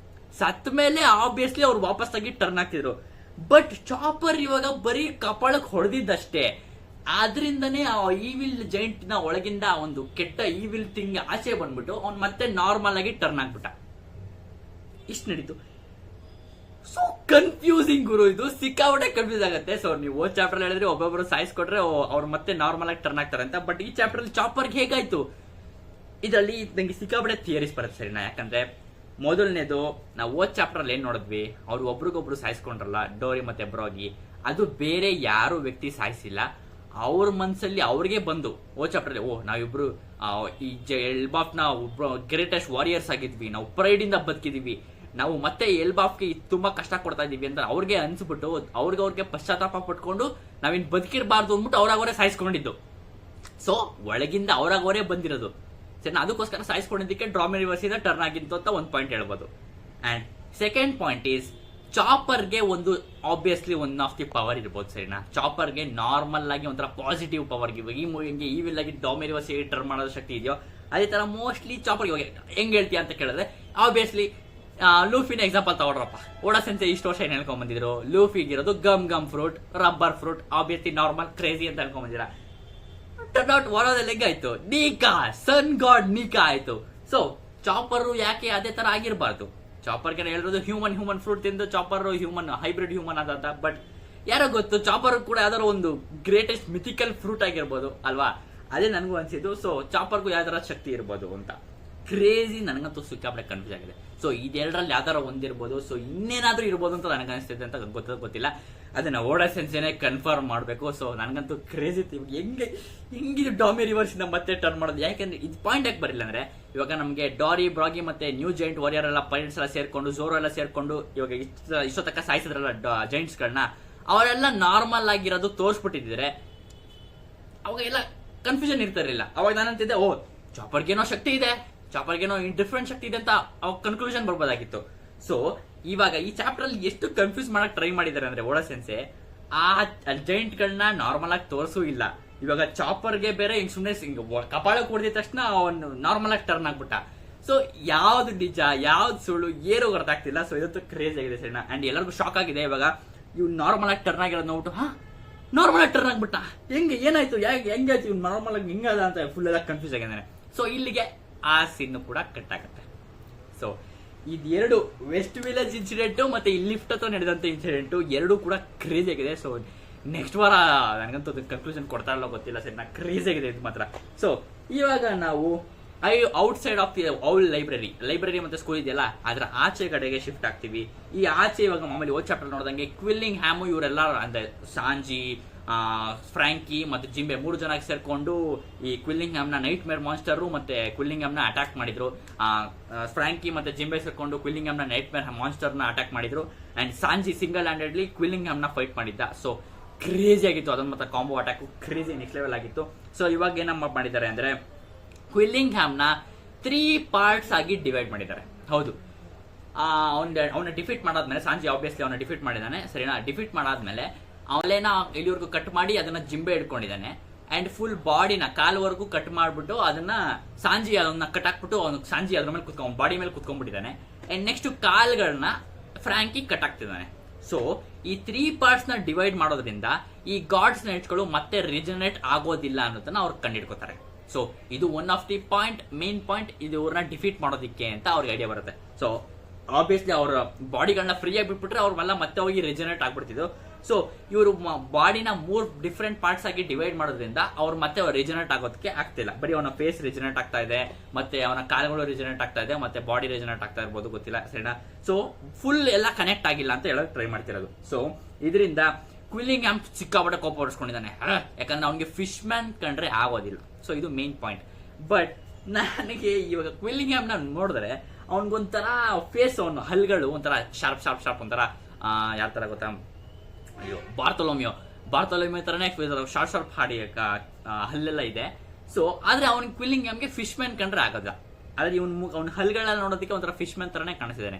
ಸತ್ ಮೇಲೆ ಆಬ್ವಿಯಸ್ಲಿ ಅವ್ರು ವಾಪಸ್ ಆಗಿ ಟರ್ನ್ ಆಗ್ತಿದ್ರು. ಬಟ್ ಚಾಪರ್ ಇವಾಗ ಬರೀ ಕಪಾಳಕ್ಕೆ ಹೊಡೆದಿದ್ದಷ್ಟೇ, ಆದ್ರಿಂದನೇ ಆ ಈವಿಲ್ ಜೈಂಟ್ ನ ಒಳಗಿಂದ ಒಂದು ಕೆಟ್ಟ ಈವಿಲ್ ಥಿಂಗ್ ಆಚೆ ಬಂದ್ಬಿಟ್ಟು ಅವ್ನು ಮತ್ತೆ ನಾರ್ಮಲ್ ಆಗಿ ಟರ್ನ್ ಆಗ್ಬಿಟ್ಟ. ಇಷ್ಟು ನಡೀತು. ಸೊ ಕನ್ಫ್ಯೂಸಿಂಗ್ ಗುರು, ಇದು ಸಿಕ್ಕಾಪಟ್ಟೆ ಕನ್ಫ್ಯೂಸ್ ಆಗುತ್ತೆ. ಸೊ ನೀವು ಓದ್ ಚಾಪ್ಟರ್ ಹೇಳಿದ್ರೆ ಒಬ್ಬೊಬ್ರು ಸಾಯಿಸ್ಕೊಟ್ರೆ ಅವ್ರು ಮತ್ತೆ ನಾರ್ಮಲ್ ಆಗಿ ಟರ್ನ್ ಆಗ್ತಾರೆ ಅಂತ. ಬಟ್ ಈ ಚಾಪ್ಟರ್ ಅಲ್ಲಿ ಚಾಪರ್ಗೆ ಹೇಗಾಯ್ತು, ಇದರಲ್ಲಿ ನಂಗೆ ಸಿಕ್ಕಾಪಟ್ಟೆ ಥಿಯರೀಸ್ ಬರುತ್ತೆ ಸರಿನಾ. ಯಾಕಂದ್ರೆ ಮೊದಲನೇದು ನಾವು ಓದ್ ಚಾಪ್ಟರ್ ಅಲ್ಲಿ ಏನ್ ನೋಡಿದ್ವಿ, ಅವ್ರು ಒಬ್ರಿಗೊಬ್ರು ಸಾಯಿಸ್ಕೊಂಡ್ರಲ್ಲ ಡೋರಿ ಮತ್ತೆ ಬ್ರಾಗಿ, ಅದು ಬೇರೆ ಯಾರು ವ್ಯಕ್ತಿ ಸಾಯಿಸಿಲ್ಲ, ಅವ್ರ ಮನ್ಸಲ್ಲಿ ಅವ್ರಿಗೆ ಬಂದು ಓದ್ ಚಾಪ್ಟರ್ ಅಲ್ಲಿ ನಾವಿಬ್ರು ಈ ಎಲ್ಬಾಫ್ ನ ಗ್ರೇಟೆಸ್ಟ್ ವಾರಿಯರ್ಸ್ ಆಗಿದ್ವಿ, ನಾವು ಪ್ರೈಡ್ ಇಂದ ಬದುಕಿದೀವಿ, ನಾವು ಮತ್ತೆ ಎಲ್ಬಾಫ್ಗೆ ತುಂಬಾ ಕಷ್ಟ ಕೊಡ್ತಾ ಇದೀವಿ ಅಂತ ಅವ್ರಿಗೆ ಅನ್ಸ್ಬಿಟ್ಟು ಅವ್ರಿಗೆ ಪಶ್ಚಾತ್ತಾಪ ಪಟ್ಕೊಂಡು ನಾವಿನ್ ಬದುಕಿರ್ಬಾರ್ದು ಅಂದ್ಬಿಟ್ಟು ಅವ್ರಾಗವರೇ ಸಾಯಿಸ್ಕೊಂಡಿದ್ದು. ಸೊ ಒಳಗಿಂದ ಅವ್ರಾಗವರೇ ಬಂದಿರೋದು ಸರಿ. ಅದಕ್ಕೋಸ್ಕರ ಸಾಯಿಸ್ಕೊಂಡಿದ್ದಕ್ಕೆ ಡ್ರಾಮಿರಿವರ್ಸ್ ಇಂದ ಟರ್ನ್ ಆಗಿತ್ತು ಅಂತ ಒಂದು ಪಾಯಿಂಟ್ ಹೇಳ್ಬೋದು. ಅಂಡ್ ಸೆಕೆಂಡ್ ಪಾಯಿಂಟ್ ಈಸ್ ಚಾಪರ್ಗೆ ಒಂದು obviously one of the power ಇರ್ಬೋದು ಸರಿನಾ. ಚಾಪರ್ಗೆ ನಾರ್ಮಲ್ ಆಗಿ ಒಂಥರ ಪಾಸಿಟಿವ್ ಪವರ್, ಈ ಮೂವಿಗೆ ಈವಿಲ್ ಆಗಿ ಡಾಮಿರಿವರ್ಸ್ ಟರ್ನ್ ಮಾಡೋದು ಶಕ್ತಿ ಇದೆಯೋ ಅದೇ ತರ ಮೋಸ್ಟ್ಲಿ ಚಾಪರ್ಗೆ ಇವಾಗ ಹೆಂಗ್ ಹೇಳ್ತೀಯ ಅಂತ ಕೇಳಿದ್ರೆ ಆಬ್ವಿಯಸ್ಲಿ ಲೂಫಿನ ಎಕ್ಸಾಂಪಲ್ ತಗೊಳ್ರಪ್ಪ. ಓಡಾ ಸೆನ್ಸೆ ಇಷ್ಟು ವರ್ಷ ಏನ್ ಹೇಳ್ಕೊಂಡ್ ಬಂದಿದ್ರು, ಲೂಫಿಗಿರೋದು gum fruit, rubber fruit, obviously normal crazy ಅಂತ ಹೇಳ್ಕೊಂಡ್ ಬಂದಿರ. ಟರ್ನ್ ಔಟ್ ವಾರದ ಲೆಗ್ ಆಯ್ತು, ನೀಕಾ ಸನ್ ಗಾಡ್ ನೀಕಾ ಆಯ್ತು. ಸೊ ಚಾಪರ್ ಯಾಕೆ ಅದೇ ತರ ಆಗಿರ್ಬಾರ್ದು, ಚಾಪರ್ಗೆ ಹೇಳಿರೋದು ಹ್ಯೂಮನ್ ಫ್ರೂಟ್ ತಿಂದು ಚಾಪರ್ ಹ್ಯೂಮನ್ ಹೈಬ್ರಿಡ್ ಹ್ಯೂಮನ್ ಆದಂತ. ಬಟ್ ಯಾರೋ ಗೊತ್ತು, ಚಾಪರ್ ಕೂಡ ಯಾವ್ದಾರ ಒಂದು ಗ್ರೇಟೆಸ್ಟ್ ಮಿಥಿಕಲ್ ಫ್ರೂಟ್ ಆಗಿರ್ಬೋದು ಅಲ್ವಾ, ಅದೇ ನನಗೂ ಅನ್ಸಿದ್ದು. ಸೊ ಚಾಪರ್ಗೂ ಯಾವ್ದಾರ ಶಕ್ತಿ ಇರ್ಬೋದು ಅಂತ. ಕ್ರೇಜಿ, ನನಗಂತೂ ಸಿಕ್ಕಾಪಟ್ಟೆ ಕನ್ಫ್ಯೂಸ್ ಆಗಿದೆ. ಸೊ ಇದೆರಡರಲ್ಲಿ ಯಾವ್ದಾರ ಒಂದಿರ್ಬೋದು, ಸೊ ಇನ್ನೇನಾದ್ರೂ ಇರ್ಬೋದು ಅಂತ ನನಗೆ ಅನಿಸ್ತಿದೆ ಅಂತ ಗೊತ್ತಿಲ್ಲ. ಅದನ್ನ ಓಡಾ ಸೆನ್ಸೇನೆ ಕನ್ಫರ್ಮ್ ಮಾಡಬೇಕು. ಸೊ ನನಗಂತೂ ಕ್ರೇಜಿ ಹೆಂಗಿದು ಡಾಮಿರಿವರ್ಸ್ ಇಂದ ಮತ್ತೆ ಟರ್ನ್ ಮಾಡೋದು. ಯಾಕಂದ್ರೆ ಇದು ಪಾಯಿಂಟ್ ಯಾಕೆ ಬರಿಲ್ಲ ಅಂದ್ರೆ, ಇವಾಗ ನಮಗೆ ಡಾರಿ ಬ್ರಾಗಿ ಮತ್ತೆ ನ್ಯೂ ಜೈಂಟ್ ವಾರಿಯರ್ ಎಲ್ಲ ಪೈರಟ್ಸ್ ಎಲ್ಲ ಸೇರ್ಕೊಂಡು ಝೋರೋ ಎಲ್ಲ ಸೇರ್ಕೊಂಡು ಇವಾಗ ಇಷ್ಟೊತ್ತಕ್ಕ ಸಾಯಿಸಿದ್ರಲ್ಲ ಜೈಂಟ್ಸ್ ಗಳನ್ನ, ಅವರೆಲ್ಲ ನಾರ್ಮಲ್ ಆಗಿರೋದು ತೋರಿಸ್ಬಿಟ್ಟಿದ್ರೆ ಅವಾಗ ಎಲ್ಲ ಕನ್ಫ್ಯೂಷನ್ ಇರ್ತಿರ್ಲಿಲ್ಲ. ಅವಾಗ ನಾನಂತಿದ್ದೆ ಚಾಪರ್ಗೆ ಏನೋ ಶಕ್ತಿ ಇದೆ, ಚಾಪರ್ಗೇನೋ ಡಿಫ್ರೆಂಟ್ ಶಕ್ತಿ ಇದೆ ಅಂತ ಕನ್ಕ್ಲೂಷನ್ ಬರ್ಬೋದಾಗಿತ್ತು. ಸೊ ಇವಾಗ ಈ ಚಾಪ್ಟರ್ ಅಲ್ಲಿ ಎಷ್ಟು ಕನ್ಫ್ಯೂಸ್ ಮಾಡಕ್ ಟ್ರೈ ಮಾಡಿದ್ದಾರೆ ಅಂದ್ರೆ ಓಡಾ ಸೆನ್ಸೆ, ಆ ಜೈಂಟ್ ಗಳನ್ನ ನಾರ್ಮಲ್ ಆಗಿ ತೋರಿಸೂ ಇಲ್ಲ. ಇವಾಗ ಚಾಪರ್ಗೆ ಬೇರೆ ಹಿಂಗ್ ಸುಮ್ನೆ ಕಪಾಳ ಕೊಡಿದ ತಕ್ಷಣ ಅವನು ನಾರ್ಮಲ್ ಆಗಿ ಟರ್ನ್ ಆಗ್ಬಿಟ್ಟ. ಸೊ ಯಾವ್ದು ನಿಜ ಯಾವ್ದು ಸುಳ್ಳು ಏನೋ ಅರ್ಥ ಆಗ್ತಿಲ್ಲ. ಸೊ ಇವತ್ತು ಕ್ರೇಜ್ ಆಗಿದೆ ಸರಿನಾ. ಅಂಡ್ ಎಲ್ಲರಿಗೂ ಶಾಕ್ ಆಗಿದೆ ಇವಾಗ ಇವ್ ನಾರ್ಮಲ್ ಆಗಿ ಟರ್ನ್ ಆಗಿರೋದು ನೋಡ್ಬಿಟ್ಟು, ನಾರ್ಮಲ್ ಆಗಿ ಟರ್ನ್ ಆಗ್ಬಿಟ್ಟ, ಹೆಂಗೆ ಏನಾಯ್ತು, ಹೆಂಗಾಯ್ತು ಇವ್ ನಾರ್ಮಲ್ ಆಗಿ ಹಿಂಗದ ಅಂತ ಫುಲ್ ಎಲ್ಲ ಕನ್ಫ್ಯೂಸ್ ಆಗಿದ್ದಾನೆ. ಸೊ ಇಲ್ಲಿಗೆ ಆ ಸೀನ್ ಕೂಡ ಕಟ್ ಆಗುತ್ತೆ. ಸೊ ಇದೆರಡು ವೆಸ್ಟ್ ವಿಲೇಜ್ ಇನ್ಸಿಡೆಂಟ್ ಮತ್ತೆ ಈ ಲಿಫ್ಟ್ ಹತ್ರ ನಡೆದಂತ ಇನ್ಸಿಡೆಂಟ್ ಎರಡು ಕೂಡ ಕ್ರೇಜ್ ಆಗಿದೆ. ಸೊ ನೆಕ್ಸ್ಟ್ ವಾರ ನನಗಂತೂ ಕನ್ಕ್ಲೂಷನ್ ಕೊಡ್ತಾ ಇಲ್ಲ ಗೊತ್ತಿಲ್ಲ ಸರಿ, ಕ್ರೇಜ್ ಆಗಿದೆ ಇದು ಮಾತ್ರ. ಸೊ ಇವಾಗ ನಾವು out side of the owl library ಮತ್ತೆ ಸ್ಕೂಲ್ ಇದೆಯಲ್ಲ ಅದರ ಆಚೆ ಕಡೆಗೆ ಶಿಫ್ಟ್ ಆಗ್ತೀವಿ. ಈ ಆಚೆ ಇವಾಗ ಮಾಮೂಲಿ ಓದ್ ಚಾಪ್ಟರ್ ನೋಡಿದಂಗೆ ಕ್ವಿಲ್ಲಿಂಗ್ ಹ್ಯಾಮು ಇವರೆಲ್ಲ ಅಂದ್ರೆ ಸಾಂಜಿ, ಫ್ರಾಂಕಿ ಮತ್ತೆ ಜಿಂಬೆ 3 ಜನ ಸೇರ್ಕೊಂಡು ಈ ಕ್ವಿಲ್ಲಿಂಗ್ ಹ್ಯಾಮ್ ನ ನೈಟ್ ಮೇರ್ ಮಾನ್ಸ್ಟರ್ ಮತ್ತೆ ಕ್ವಿಲ್ಲಿಂಗ್ ಹ್ಯಾಮ್ ನ ಅಟ್ಯಾಕ್ ಮಾಡಿದ್ರು. ಫ್ರಾಂಕಿ ಮತ್ತೆ ಜಿಂಬೆ ಸೇರ್ಕೊಂಡು ಕ್ವಿಲ್ಲಿಂಗ್ ಹ್ಯಾಮ್ ನ ನೈಟ್ ಮೇರ್ ಮಾನ್ಸ್ಟರ್ ನ ಅಟ್ಯಾಕ್ ಮಾಡಿದ್ರು. And Sanji single handedly Killingham ನ ಫೈಟ್ ಮಾಡಿದ್ದ. ಸೊ ಕ್ರೇಜಿ ಆಗಿತ್ತು ಅದೊಂದು, ಮತ್ತೆ combo attack crazy next level ಆಗಿತ್ತು. ಸೊ ಇವಾಗ ಏನಮ್ಮ ಮಾಡಿದ್ದಾರೆ ಅಂದ್ರೆ ಕ್ವಿಲ್ಲಿಂಗ್ ಹ್ಯಾಮ್ ನ 3 ಪಾರ್ಟ್ಸ್ ಆಗಿ ಡಿವೈಡ್ ಮಾಡಿದ್ದಾರೆ. ಹೌದು, ಅವನ ಡಿಫೀಟ್ ಮಾಡಾದ್ಮೇಲೆ ಸಾಂಜಿ ಆಬ್ವಿಯಸ್ಲಿ ಅವನ ಡಿಫೀಟ್ ಮಾಡಿದಾನೆ ಸರಿನಾ. ಡಿಫೀಟ್ ಮಾಡಾದ್ಮೇಲೆ ಅವನೇನ ಇಲ್ಲಿವರೆಗೂ ಕಟ್ ಮಾಡಿ ಅದನ್ನ ಜಿಂಬೆ ಹಿಡ್ಕೊಂಡಿದ್ದಾನೆ. ಅಂಡ್ ಫುಲ್ ಬಾಡಿನ ಕಾಲ್ವರೆಗೂ ಕಟ್ ಮಾಡ್ಬಿಟ್ಟು ಅದನ್ನ ಸಾಂಜಿ ಅದನ್ನ ಕಟ್ ಹಾಕ್ಬಿಟ್ಟು ಅವನು ಸಾಂಜಿ ಅದ್ರ ಮೇಲೆ ಕುತ್ಕೊಂಡ್ ಬಾಡಿ ಮೇಲೆ ಕುತ್ಕೊಂಡ್ಬಿಟ್ಟಿದ್ದಾನೆ. ಅಂಡ್ ನೆಕ್ಸ್ಟ್ ಕಾಲ್ಗಳನ್ನ ಫ್ರಾಂಕಿ ಕಟ್ ಆಗ್ತಿದ್ದಾನೆ. ಸೊ ಈ 3 ಪಾರ್ಟ್ಸ್ ನ ಡಿವೈಡ್ ಮಾಡೋದ್ರಿಂದ ಈ ಗಾಡ್ಸ್ ನೈಟ್ಸ್ಗಳು ಮತ್ತೆ ರಿಜನರೇಟ್ ಆಗೋದಿಲ್ಲ ಅನ್ನೋದನ್ನ ಅವ್ರು ಕಂಡಿಡ್ಕೋತಾರೆ. ಸೊ ಇದು one of the main point ಇದು ಇವ್ರನ್ನ ಡಿಫೀಟ್ ಮಾಡೋದಿಕ್ಕೆ ಅಂತ ಅವ್ರಿಗೆ ಐಡಿಯಾ ಬರುತ್ತೆ. ಸೊ ಆಬ್ವಿಯಸ್ಲಿ ಅವ್ರ ಬಾಡಿಗಳನ್ನ ಫ್ರೀ ಆಗಿ ಬಿಟ್ಬಿಟ್ರೆ ಅವ್ರೆಲ್ಲ ಮತ್ತೆ ಹೋಗಿ ರಿಜನರೇಟ್ ಆಗ್ಬಿಡ್ತಿದ್ದು. ಸೊ ಇವರು ಬಾಡಿನ 3 ಡಿಫ್ರೆಂಟ್ ಪಾರ್ಟ್ಸ್ ಆಗಿ ಡಿವೈಡ್ ಮಾಡೋದ್ರಿಂದ ಅವ್ರು ಮತ್ತೆ ರಿಜನರೇಟ್ ಆಗೋದಕ್ಕೆ ಆಗ್ತಿಲ್ಲ. ಬರೀ ಅವನ ಫೇಸ್ ರಿಜನರೇಟ್ ಆಗ್ತಾ ಇದೆ, ಮತ್ತೆ ಅವನ ಕಾಲುಗಳು ರಿಜನರೇಟ್ ಆಗ್ತಾ ಇದೆ, ಮತ್ತೆ ಬಾಡಿ ರಿಜನರೇಟ್ ಆಗ್ತಾ ಇರ್ಬೋದು ಗೊತ್ತಿಲ್ಲ ಸರಿನಾ. ಸೊ ಫುಲ್ ಎಲ್ಲ ಕನೆಕ್ಟ್ ಆಗಿಲ್ಲ ಅಂತ ಹೇಳಕ್ ಟ್ರೈ ಮಾಡ್ತಿರೋದು. ಸೊ ಇದರಿಂದ ಕ್ವಿಲ್ಲಿಂಗ್ ಹ್ಯಾಮ್ ಸಿಕ್ಕಾಪಟ್ಟೆ ಕೋಪ ಹೊಡ್ಸ್ಕೊಂಡಿದ್ದಾನೆ, ಯಾಕಂದ್ರೆ ಅವ್ನಿಗೆ ಫಿಶ್ ಮ್ಯಾನ್ ಕಂಡ್ರೆ ಆಗೋದಿಲ್ಲ. ಸೊ ಇದು ಮೇನ್ ಪಾಯಿಂಟ್. ಬಟ್ ನನಗೆ ಇವಾಗ ಕ್ವಿಲ್ಲಿಂಗ್ ಹ್ಯಾಮ್ ನ ನೋಡಿದ್ರೆ ಅವನಿಗೊಂಥರ ಫೇಸ್, ಅವನು ಹಲ್ಗಳು ಒಂಥರ ಶಾರ್ಪ್ ಶಾರ್ಪ್ ಶಾರ್ಪ್ ಒಂಥರ ಯಾವ ತರ ಗೊತ್ತಾ, ಅಯ್ಯೋ ಬಾರ್ತೊಲೋಮಿಯೋ ತರನೇ ಶಾರ್ಟ್ ಶಾರ್ಪ್ ಹಾಡಿ ಹಲ್ಲೆಲ್ಲ ಇದೆ. ಸೊ ಆದ್ರೆ ಅವ್ನಿಗೆ ಕ್ವಿಲ್ಲಿಂಗ್ ಹ್ಯಾಮ್ಗೆ ಫಿಶ್ ಮ್ಯಾನ್ ಕಂಡ್ರೆ ಆಗೋದ. ಆದ್ರೆ ಅವ್ನ ಹಲ್ಗಳನ್ನ ನೋಡೋದಕ್ಕೆ ಒಂಥರ ಫಿಶ್ ಮ್ಯಾನ್ ತರನೇ ಕಾಣಿಸಿದ್ದಾನೆ.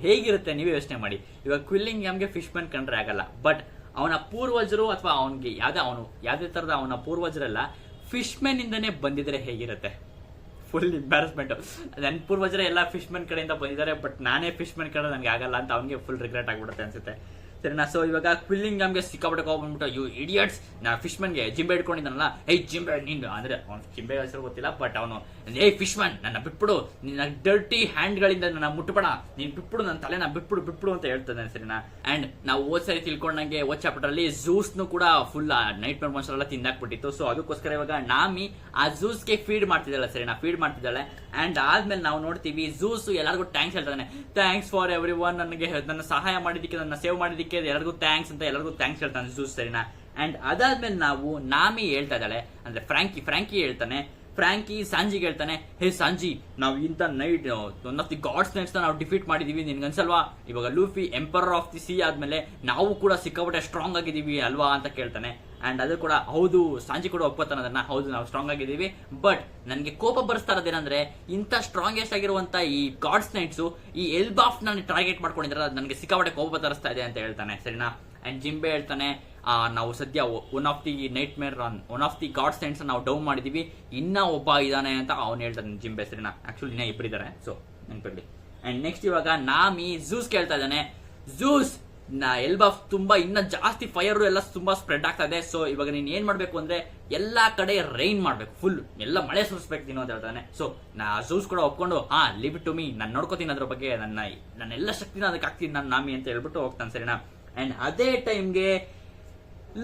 ಹೇಗಿರುತ್ತೆ ನೀವೇ ಯೋಚನೆ ಮಾಡಿ. ಇವಾಗ ಕ್ವಿಲ್ಲಿಂಗ್ ಹ್ಯಾಮ್ಗೆ ಫಿಶ್ ಮ್ಯಾನ್ ಕಂಡ್ರೆ ಆಗಲ್ಲ, ಬಟ್ ಅವನ ಪೂರ್ವಜರು ಅಥವಾ ಅವನಿಗೆ ಯಾವ್ದೇ ತರದ ಅವನ ಪೂರ್ವಜರೆಲ್ಲ ಫಿಶ್ ಮ್ಯಾನ್ ಇಂದಾನೆ ಬಂದಿದ್ರೆ ಹೇಗಿರುತ್ತೆ. ಫುಲ್ ಎಂಬ್ಯಾರಸ್ಮೆಂಟ್. ನನ್ನ ಪೂರ್ವಜರ ಎಲ್ಲ ಫಿಶ್ ಮ್ಯಾನ್ ಕಡೆಯಿಂದ ಬಂದಿದ್ದಾರೆ, ಬಟ್ ನಾನೇ ಫಿಶ್ ಮ್ಯಾನ್ ಕಡೆ ನನಗೆ ಆಗಲ್ಲ ಅಂತ ಅವನಿಗೆ ಫುಲ್ ರಿಗ್ರೆಟ್ ಆಗ್ಬಿಡುತ್ತೆ ಅನ್ಸುತ್ತೆ ಸರಿನಾ. ಸೊ ಇವಾಗ ಕ್ವಿಲ್ಲಿಂಗ್ ಹ್ಯಾಮ್ಗೆ ಸಿಕ್ಕಾಪಟ್ಟೆ ಕೋಪ ಬಂದ್ಬಿಟ್ಟು, ಯು ಇಡಿಯಟ್ಸ್, ನಾ ಫಿಶ್ ಮ್ಯಾನ್ಗೆ ಜಿಂಬೆ ಹಿಡ್ಕೊಂಡಿದ್ದಾನಲ್ಲ, ಜಿಂಬೆ ನೀನು ಅಂದ್ರೆ ಅವ್ನು ಜಿಂಬೆ ಹೆಸರು ಗೊತ್ತಿಲ್ಲ, ಬಟ್ ಅವನು ಫಿಶ್ ಮ್ಯಾನ್ ನನ್ನ ಬಿಟ್ಬಿಡು, ನಿನ್ನ ಡರ್ಟಿ ಹ್ಯಾಂಡ್ ಗಳಿಂದ ನನ್ನ ಮುಟ್ಬೇಡ, ನೀನ್ ಬಿಟ್ಬಿಡು, ನನ್ನ ತಲೆನ ಬಿಟ್ಬಿಡು ಅಂತ ಹೇಳ್ತಾನೆ ಸರಿನಾ. ಅಂಡ್ ನಾವು ಸರಿ ತಿಳ್ಕೊಂಡಂಗೆ ಚಾಪ್ಟರ್ ಅಲ್ಲಿ ಝೂಸ್ ನು ಕೂಡ ಫುಲ್ ನೈಟ್ ಮೇರ್ ಮಾನ್ಸ್ಟರ್ ಎಲ್ಲ ತಿಂದಾಕ್ಬಿಟ್ಟಿತ್ತು. ಸೊ ಅದಕ್ಕೋಸ್ಕರ ಇವಾಗ ನಾಮಿ ಆ ಝೂಸ್ ಗೆ ಫೀಡ್ ಮಾಡ್ತಿದ್ದಾಳೆ ಸರಿನಾ, ಫೀಡ್ ಮಾಡ್ತಿದ್ದಾಳೆ. ಅಂಡ್ ಆದ್ಮೇಲೆ ನಾವು ನೋಡ್ತೀವಿ ಝೂಸ್ ಎಲ್ಲರಿಗೂ ಥ್ಯಾಂಕ್ಸ್ ಹೇಳ್ತಾನೆ, ಥ್ಯಾಂಕ್ಸ್ ಫಾರ್ ಎವ್ರಿ ಒನ್, ನನಗೆ ನನ್ನ ಸಹಾಯ ಮಾಡಿದಕ್ಕೆ, ನನ್ನ ಸೇವ್ ಮಾಡಿದಕ್ಕೆ ಎಲ್ಲರಿಗೂ ಥ್ಯಾಂಕ್ಸ್ ಅಂತ ಎಲ್ಲರಿಗೂ ಥ್ಯಾಂಕ್ಸ್ ಹೇಳ್ತಾನೆ ಝೂಸ್ ಸರಿನಾ. ಅಂಡ್ ಅದಾದ್ಮೇಲೆ ನಾವು ನಾಮಿ ಹೇಳ್ತಾ ಇದ್ದಾಳೆ, ಅಂದ್ರೆ ಫ್ರಾಂಕಿ ಹೇಳ್ತಾನೆ, ಫ್ರಾಂಕಿ ಸಾಂಜಿಗೆ ಹೇಳ್ತಾನೆ, ಹೇ ಸಾಂಜಿ, ನಾವು ಇಂತ night one of the gods knights ನಾವು ಡಿಫೀಟ್ ಮಾಡಿದೀವಿ, ನಿನ್ಗನ್ಸಲ್ವಾ? ಇವಾಗ Luffy emperor of the sea ಆದ್ಮೇಲೆ ನಾವು ಕೂಡ ಸಿಕ್ಕಾಪಟ್ಟೆ ಸ್ಟ್ರಾಂಗ್ ಆಗಿದೀವಿ ಅಲ್ವಾ ಅಂತ ಕೇಳ್ತಾನೆ. ಅಂಡ್ ಅದು ಕೂಡ ಹೌದು, ಸಾಂಜಿ ಕೂಡ ಒಪ್ಪತ್ತಾನ ಅದನ್ನ, ಹೌದು ನಾವು ಸ್ಟ್ರಾಂಗ್ ಆಗಿದ್ದೀವಿ, ಬಟ್ ನನಗೆ ಕೋಪ ಬರ್ಸ್ತಾ ಇರೋದೇನಂದ್ರೆ ಇಂಥ ಸ್ಟ್ರಾಂಗೆಸ್ಟ್ ಆಗಿರುವಂತ ಈ ಗಾಡ್ಸ್ ನೈಟ್ಸ್ ಈ ಎಲ್ಬಾಫ್ ನಾನು ಟಾರ್ಗೆಟ್ ಮಾಡ್ಕೊಂಡಿದ್ರೆ ನನಗೆ ಸಿಕ್ಕಾಪಟ್ಟೆ ಕೋಪ ತರಿಸ್ತಾ ಇದೆ ಅಂತ ಹೇಳ್ತಾನೆ ಸರಿನಾ. ಅಂಡ್ ಜಿಂಬೆ ಹೇಳ್ತಾನೆ, ನಾವು ಸದ್ಯ one of the gods knights ನಾವು ಡೌನ್ ಮಾಡಿದೀವಿ, ಇನ್ನ ಒಬ್ಬ ಇದಾನೆ ಅಂತ ಅವ್ನು ಹೇಳ್ತಾನೆ ಜಿಂಬೆ ಸರಿನಾ. ಆಕ್ಚುಲಿ ಇನ್ನ ಇಬ್ಬರಿದ್ದಾರೆ, ಸೊ ನೆನ್ಪಿಡ್ಲಿ. ಅಂಡ್ ನೆಕ್ಸ್ಟ್ ಇವಾಗ ನಾಮಿ ಝೂಸ್ ಕೇಳ್ತಾ ಇದ್ದಾನೆ, ಝೂಸ್ ಎಲ್ಬಾಫ್ ತುಂಬಾ ಇನ್ನ ಜಾಸ್ತಿ ಫೈರ್ ಎಲ್ಲ ತುಂಬಾ ಸ್ಪ್ರೆಡ್ ಆಗ್ತಾ ಇದೆ, ಸೊ ಇವಾಗ ನೀನ್ ಏನ್ ಮಾಡ್ಬೇಕು ಅಂದ್ರೆ ಎಲ್ಲಾ ಕಡೆ ರೈನ್ ಮಾಡ್ಬೇಕು, ಫುಲ್ ಎಲ್ಲ ಮಳೆ ಸುರಿಸ್ಬೇಕು ನೀನು ಅಂತ ಹೇಳ್ತಾನೆ. ಸೊ ಝೂಸ್ ಕೂಡ ಒಪ್ಕೊಂಡು ಲೀವ್ ಇಟ್ ಟು ಮೀ, ನಾನು ನೋಡ್ಕೋತೀನಿ ಅದ್ರ ಬಗ್ಗೆ, ನನ್ನೆಲ್ಲ ಶಕ್ತಿನ ಅದಕ್ಕೆ ಹಾಕ್ತೀನಿ ನಾನು ನಾಮಿ ಅಂತ ಹೇಳ್ಬಿಟ್ಟು ಹೋಗ್ತಾನೆ ಸರಿನಾ. ಅಂಡ್ ಅದೇ ಟೈಮ್ಗೆ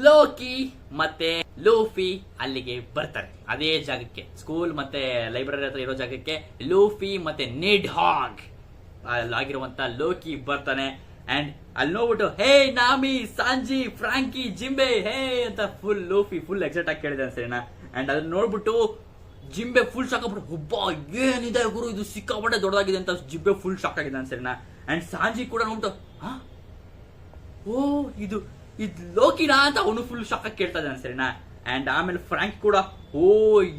ಲೋಕಿ ಮತ್ತೆ ಲೂಫಿ ಅಲ್ಲಿಗೆ ಬರ್ತಾರೆ, ಅದೇ ಜಾಗಕ್ಕೆ, ಸ್ಕೂಲ್ ಮತ್ತೆ ಲೈಬ್ರರಿ ಹತ್ರ ಇರೋ ಜಾಗಕ್ಕೆ ಲೂಫಿ ಮತ್ತೆ ನಿಡ್ ಹಾಗ್ ಆಗಿರುವಂತ ಲೋಕಿ ಬರ್ತಾನೆ. ಅಂಡ್ ಅಲ್ಲಿ ನೋಡ್ಬಿಟ್ಟು ಹೇ ನಾಮಿ, ಸಾಂಜಿ, ಫ್ರಾಂಕಿ, ಜಿಂಬೆ ಹೇ ಅಂತ ಫುಲ್ ಲೂಫಿ ಫುಲ್ ಎಕ್ಸೈಟ್ ಆಗಿ ಕೇಳಿದಾನೆ ಸರಿನಾ. ಅಂಡ್ ಅದನ್ನ ನೋಡ್ಬಿಟ್ಟು ಜಿಂಬೆ ಫುಲ್ ಶಾಕ್ ಆಗ್ಬಿಟ್ಟು, ಒಬ್ಬ ಏನಿದೆ ಗುರು ಇದು ಸಿಕ್ಕಾಪಟ್ಟೆ ದೊಡ್ಡದಾಗಿದೆ ಅಂತ ಜಿಂಬೆ ಫುಲ್ ಶಾಕ್ ಆಗಿದ್ದಾನೆ ಸರಿನಾ. ಅಂಡ್ ಸಾಂಜಿ ಕೂಡ ನೋಡ್ಬಿಟ್ಟು ಓ ಇದು ಲೋಕಿನಾ ಅಂತ ಅವನು ಫುಲ್ ಶಾಕ್ ಆಗಿ ಕೇಳ್ತಾ ಇದ್ದಾನೆ ಸರಿನಾ. ಅಂಡ್ ಆಮೇಲೆ ಫ್ರಾಂಕ್ ಕೂಡ ಓ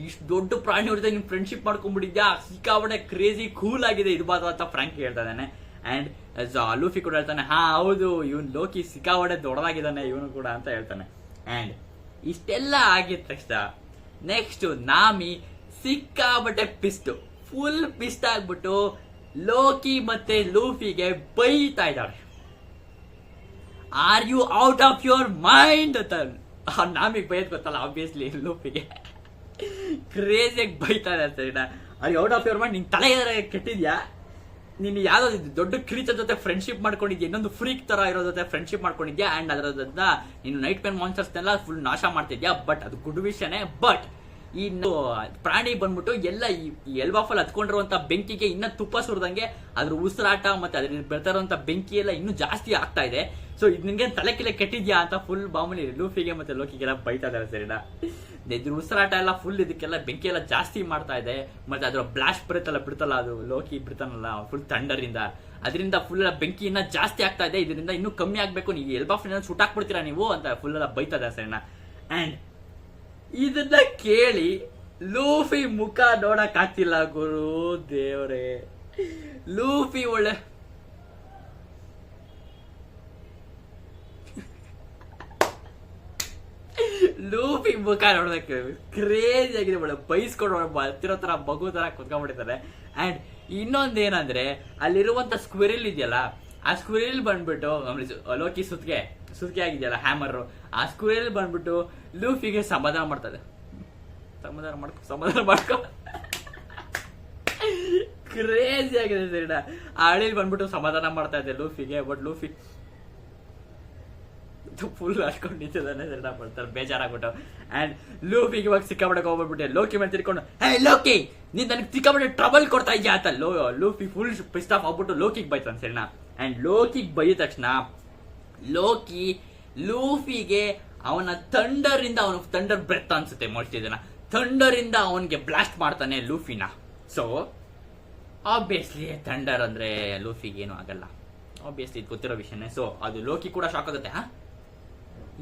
ಇಷ್ಟು ದೊಡ್ಡ ಪ್ರಾಣಿ ಹೊಡೆದ ನೀನ್ ಫ್ರೆಂಡ್ಶಿಪ್ ಮಾಡ್ಕೊಂಡ್ಬಿಟ್ಟಿದ್ಯಾ, ಸಿಕ್ಕಾಬಡೆ ಕ್ರೇಜಿ ಕೂಲ್ ಆಗಿದೆ ಇದು ಮಾತ್ರ ಅಂತ ಫ್ರಾಂಕ್ ಹೇಳ್ತಾ ಇದ್ದಾನೆ. ಅಂಡ್ ಲೂಫಿ ಕೂಡ ಹೇಳ್ತಾನೆ ಹಾ ಹೌದು ಇವನ್ ಲೋಕಿ ಸಿಕ್ಕಾಬಡೆ ದೊಡ್ಡದಾಗಿದ್ದಾನೆ ಇವನು ಕೂಡ ಅಂತ ಹೇಳ್ತಾನೆ. ಅಂಡ್ ಇಷ್ಟೆಲ್ಲ ಆಗಿದ ತಕ್ಷಣ ನೆಕ್ಸ್ಟ್ ನಾಮಿ ಸಿಕ್ಕಾಬಟ್ಟೆ ಫುಲ್ ಪಿಸ್ಟ್ ಆಗ್ಬಿಟ್ಟು ಲೋಕಿ ಮತ್ತೆ ಲೂಫಿಗೆ ಬೈತಾ ಇದ್ದಾಳೆ. Are you out of your mind ಅಂತ ನಾಮಿಗೆ ಬೈದ್ ಗೊತ್ತಲ್ಲ ಆಬ್ವಿಯಸ್ಲಿ ಲೂಫಿಗೆ ಕ್ರೇಜಿಯಾಗಿ ಬೈತಾ ಇದೆ. Are you out of your mind, ನಿನ್ ತಲೆ ಕೆಟ್ಟಿದ್ಯಾ, ನೀನು ಯಾವ್ದೋ ದೊಡ್ಡ ಕ್ರೀಚರ್ ಜೊತೆ ಫ್ರೆಂಡ್ಶಿಪ್ ಮಾಡ್ಕೊಂಡಿದ್ಯಾ, ಇನ್ನೊಂದು ಫ್ರೀಕ್ ತರ ಇರೋ ಜೊತೆ ಫ್ರೆಂಡ್ಶಿಪ್ ಮಾಡ್ಕೊಂಡಿದ್ಯಾ. ಅಂಡ್ ಅದರಿಂದ ನೀನು ನೈಟ್ ಪೇನ್ ಮಾನ್ಸ್ಟರ್ಸ್ನೆಲ್ಲ ಫುಲ್ ನಾಶ ಮಾಡ್ತಿದ್ಯಾ. ಬಟ್ ಅದು ಗುಡ್ ವಿಷಯನೇ. ಬಟ್ ಈ ಪ್ರಾಣಿ ಬಂದ್ಬಿಟ್ಟು ಎಲ್ಲ ಈ ಎಲ್ಬಾಫಲ್ ಹತ್ಕೊಂಡಿರುವಂತ ಬೆಂಕಿಗೆ ಇನ್ನ ತುಪ್ಪ ಸುರಿದಂಗೆ ಅದ್ರ ಉಸಿರಾಟ ಮತ್ತೆ ಅದ್ರಿಂದ ಬೆಳ್ತಾ ಇರುವಂತ ಬೆಂಕಿ ಎಲ್ಲ ಇನ್ನೂ ಜಾಸ್ತಿ ಆಗ್ತಾ ಇದೆ. ಸೊ ಇದು ನಿನ್ಗೆ ತಲೆ ಕೆಟ್ಟಿದ್ಯಾ ಅಂತ ಫುಲ್ ಬಾಮೂಲಿ ಲೂಫಿಗೆ ಮತ್ತೆ ಲೋಕಿಗೆಲ್ಲ ಬೈತಾ ಇದಾರೆ. ಸರಿನಾ, ಇದ್ರ ಉಸಿರಾಟ ಎಲ್ಲ ಫುಲ್ ಇದಕ್ಕೆಲ್ಲ ಬೆಂಕಿ ಎಲ್ಲ ಜಾಸ್ತಿ ಮಾಡ್ತಾ ಇದೆ. ಮತ್ತೆ ಅದ್ರ ಬ್ಲಾಸ್ಟ್ ಬಿಡ್ತಲ್ಲ ಅದು ಲೋಕಿ ಬಿಡ್ತಾನಲ್ಲ ಫುಲ್ ಥಂಡರಿಂದ, ಅದರಿಂದ ಫುಲ್ ಬೆಂಕಿ ಇನ್ನ ಜಾಸ್ತಿ ಆಗ್ತಾ ಇದೆ. ಇದರಿಂದ ಇನ್ನೂ ಕಮ್ಮಿ ಆಗ್ಬೇಕು, ನೀವು ಎಲ್ಬಾಫ್ ಸುಟ್ಟಾಕ್ಬಿಡ್ತೀರಾ ನೀವು ಅಂತ ಫುಲ್ ಎಲ್ಲ ಬೈತಾ ಇದ್ದಾರೆ. ಸರಿನಾ, ಅಂಡ್ ಇದನ್ನ ಕೇಳಿ ಲೂಫಿ ಮುಖ ನೋಡಕ್ ಆಗ್ತಿಲ್ಲ ಗುರು ದೇವ್ರೆ. ಲೂಫಿ ಒಳ್ಳೆ ಲೂಫಿ ಮುಖ ನೋಡೋದಕ್ಕೆ ಕ್ರೇಜಿ ಆಗಿದೆ, ಒಳ್ಳೆ ಬೈಸ್ಕೊಂಡು ಹತ್ತಿರೋ ತರ ಮಗು ತರ ಕುತ್ಕೊಂಡ್ಬಿಟ್ಟಿದ್ದಾರೆ. ಅಂಡ್ ಇನ್ನೊಂದೇನಂದ್ರೆ ಅಲ್ಲಿರುವಂತ ಸ್ಕ್ವಿರಿಲ್ ಇದೆಯಲ್ಲ, ಆ ಸ್ಕ್ವಿರಿಲ್ ಬಂದ್ಬಿಟ್ಟು ಲೋಕಿ ಸುತ್ಕೆ ಆಗಿದೆಯಲ್ಲ ಹ್ಯಾಮರ್, ಆ ಸ್ಕ್ವಿರಿಲ್ ಬಂದ್ಬಿಟ್ಟು ಲೂಫಿಗೆ ಸಮಾಧಾನ ಮಾಡ್ತದೆ. ಸಮಾಧಾನ ಮಾಡ್ಕೊ ಕ್ರೇಜಿ ಆಗಿದೆ ಸರಿನಾ. ಆ ಹಳ್ಳಿಲಿ ಬಂದ್ಬಿಟ್ಟು ಸಮಾಧಾನ ಮಾಡ್ತಾ ಇದೆ ಲೂಫಿಗೆ. ಬಟ್ ಲೂಫಿ ಫುಲ್ ಹಾಕೊಂಡು ನಿಂತಿದ್ದಾನೆ ಸರಿನಾ, ಬರ್ತಾರೆ ಬೇಜಾರಾಗ್ಬಿಟ್ಟು. ಅಂಡ್ ಲೂಫಿಗೆ ಇವಾಗ ಸಿಕ್ಕಾಪಟ್ಟೆ ಹೋಗ್ಬಿಟ್ಟೆ ಲೋಕಿ ಮೇಲೆ ತಿರ್ಕೊಂಡು ಹೇ ಲೋಕಿ ನೀನ್ ನನಗೆ ಸಿಕ್ಕಾಪಟ್ಟೆ ಟ್ರಬಲ್ ಕೊಡ್ತಾ ಇದ್ಯಾ ಅಂತ ಲೂಫಿ ಫುಲ್ ಪಿಸ್ಟ್ ಆಫ್ ಆಗ್ಬಿಟ್ಟು ಲೋಕಿಗೆ ಬೈತಾನೆ ಸರಿನಾ. ಅಂಡ್ ಲೋಕಿಗೆ ಬೈದ ತಕ್ಷಣ ಲೂಫಿಗೆ ಅವನ ಥಂಡರ್ ಬ್ರೆತ್ ಅನ್ಸುತ್ತೆ ಮೋಸ್ಟ್ಲಿ ಇದನ್ನ, ಥಂಡರ್ ಇಂದ ಅವನ್ಗೆ ಬ್ಲಾಸ್ಟ್ ಮಾಡ್ತಾನೆ ಲೂಫಿನ. ಸೊ ಆಬ್ವಿಯಸ್ಲಿ ಥಂಡರ್ ಅಂದ್ರೆ ಲೂಫಿಗೆ ಏನು ಆಗಲ್ಲ, ಆಬ್ವಿಯಸ್ಲಿ ಇದು ಗೊತ್ತಿರೋ ವಿಷಯನೇ. ಸೊ ಅದು ಲೋಕಿ ಕೂಡ ಶಾಕ್ ಆಗುತ್ತೆ.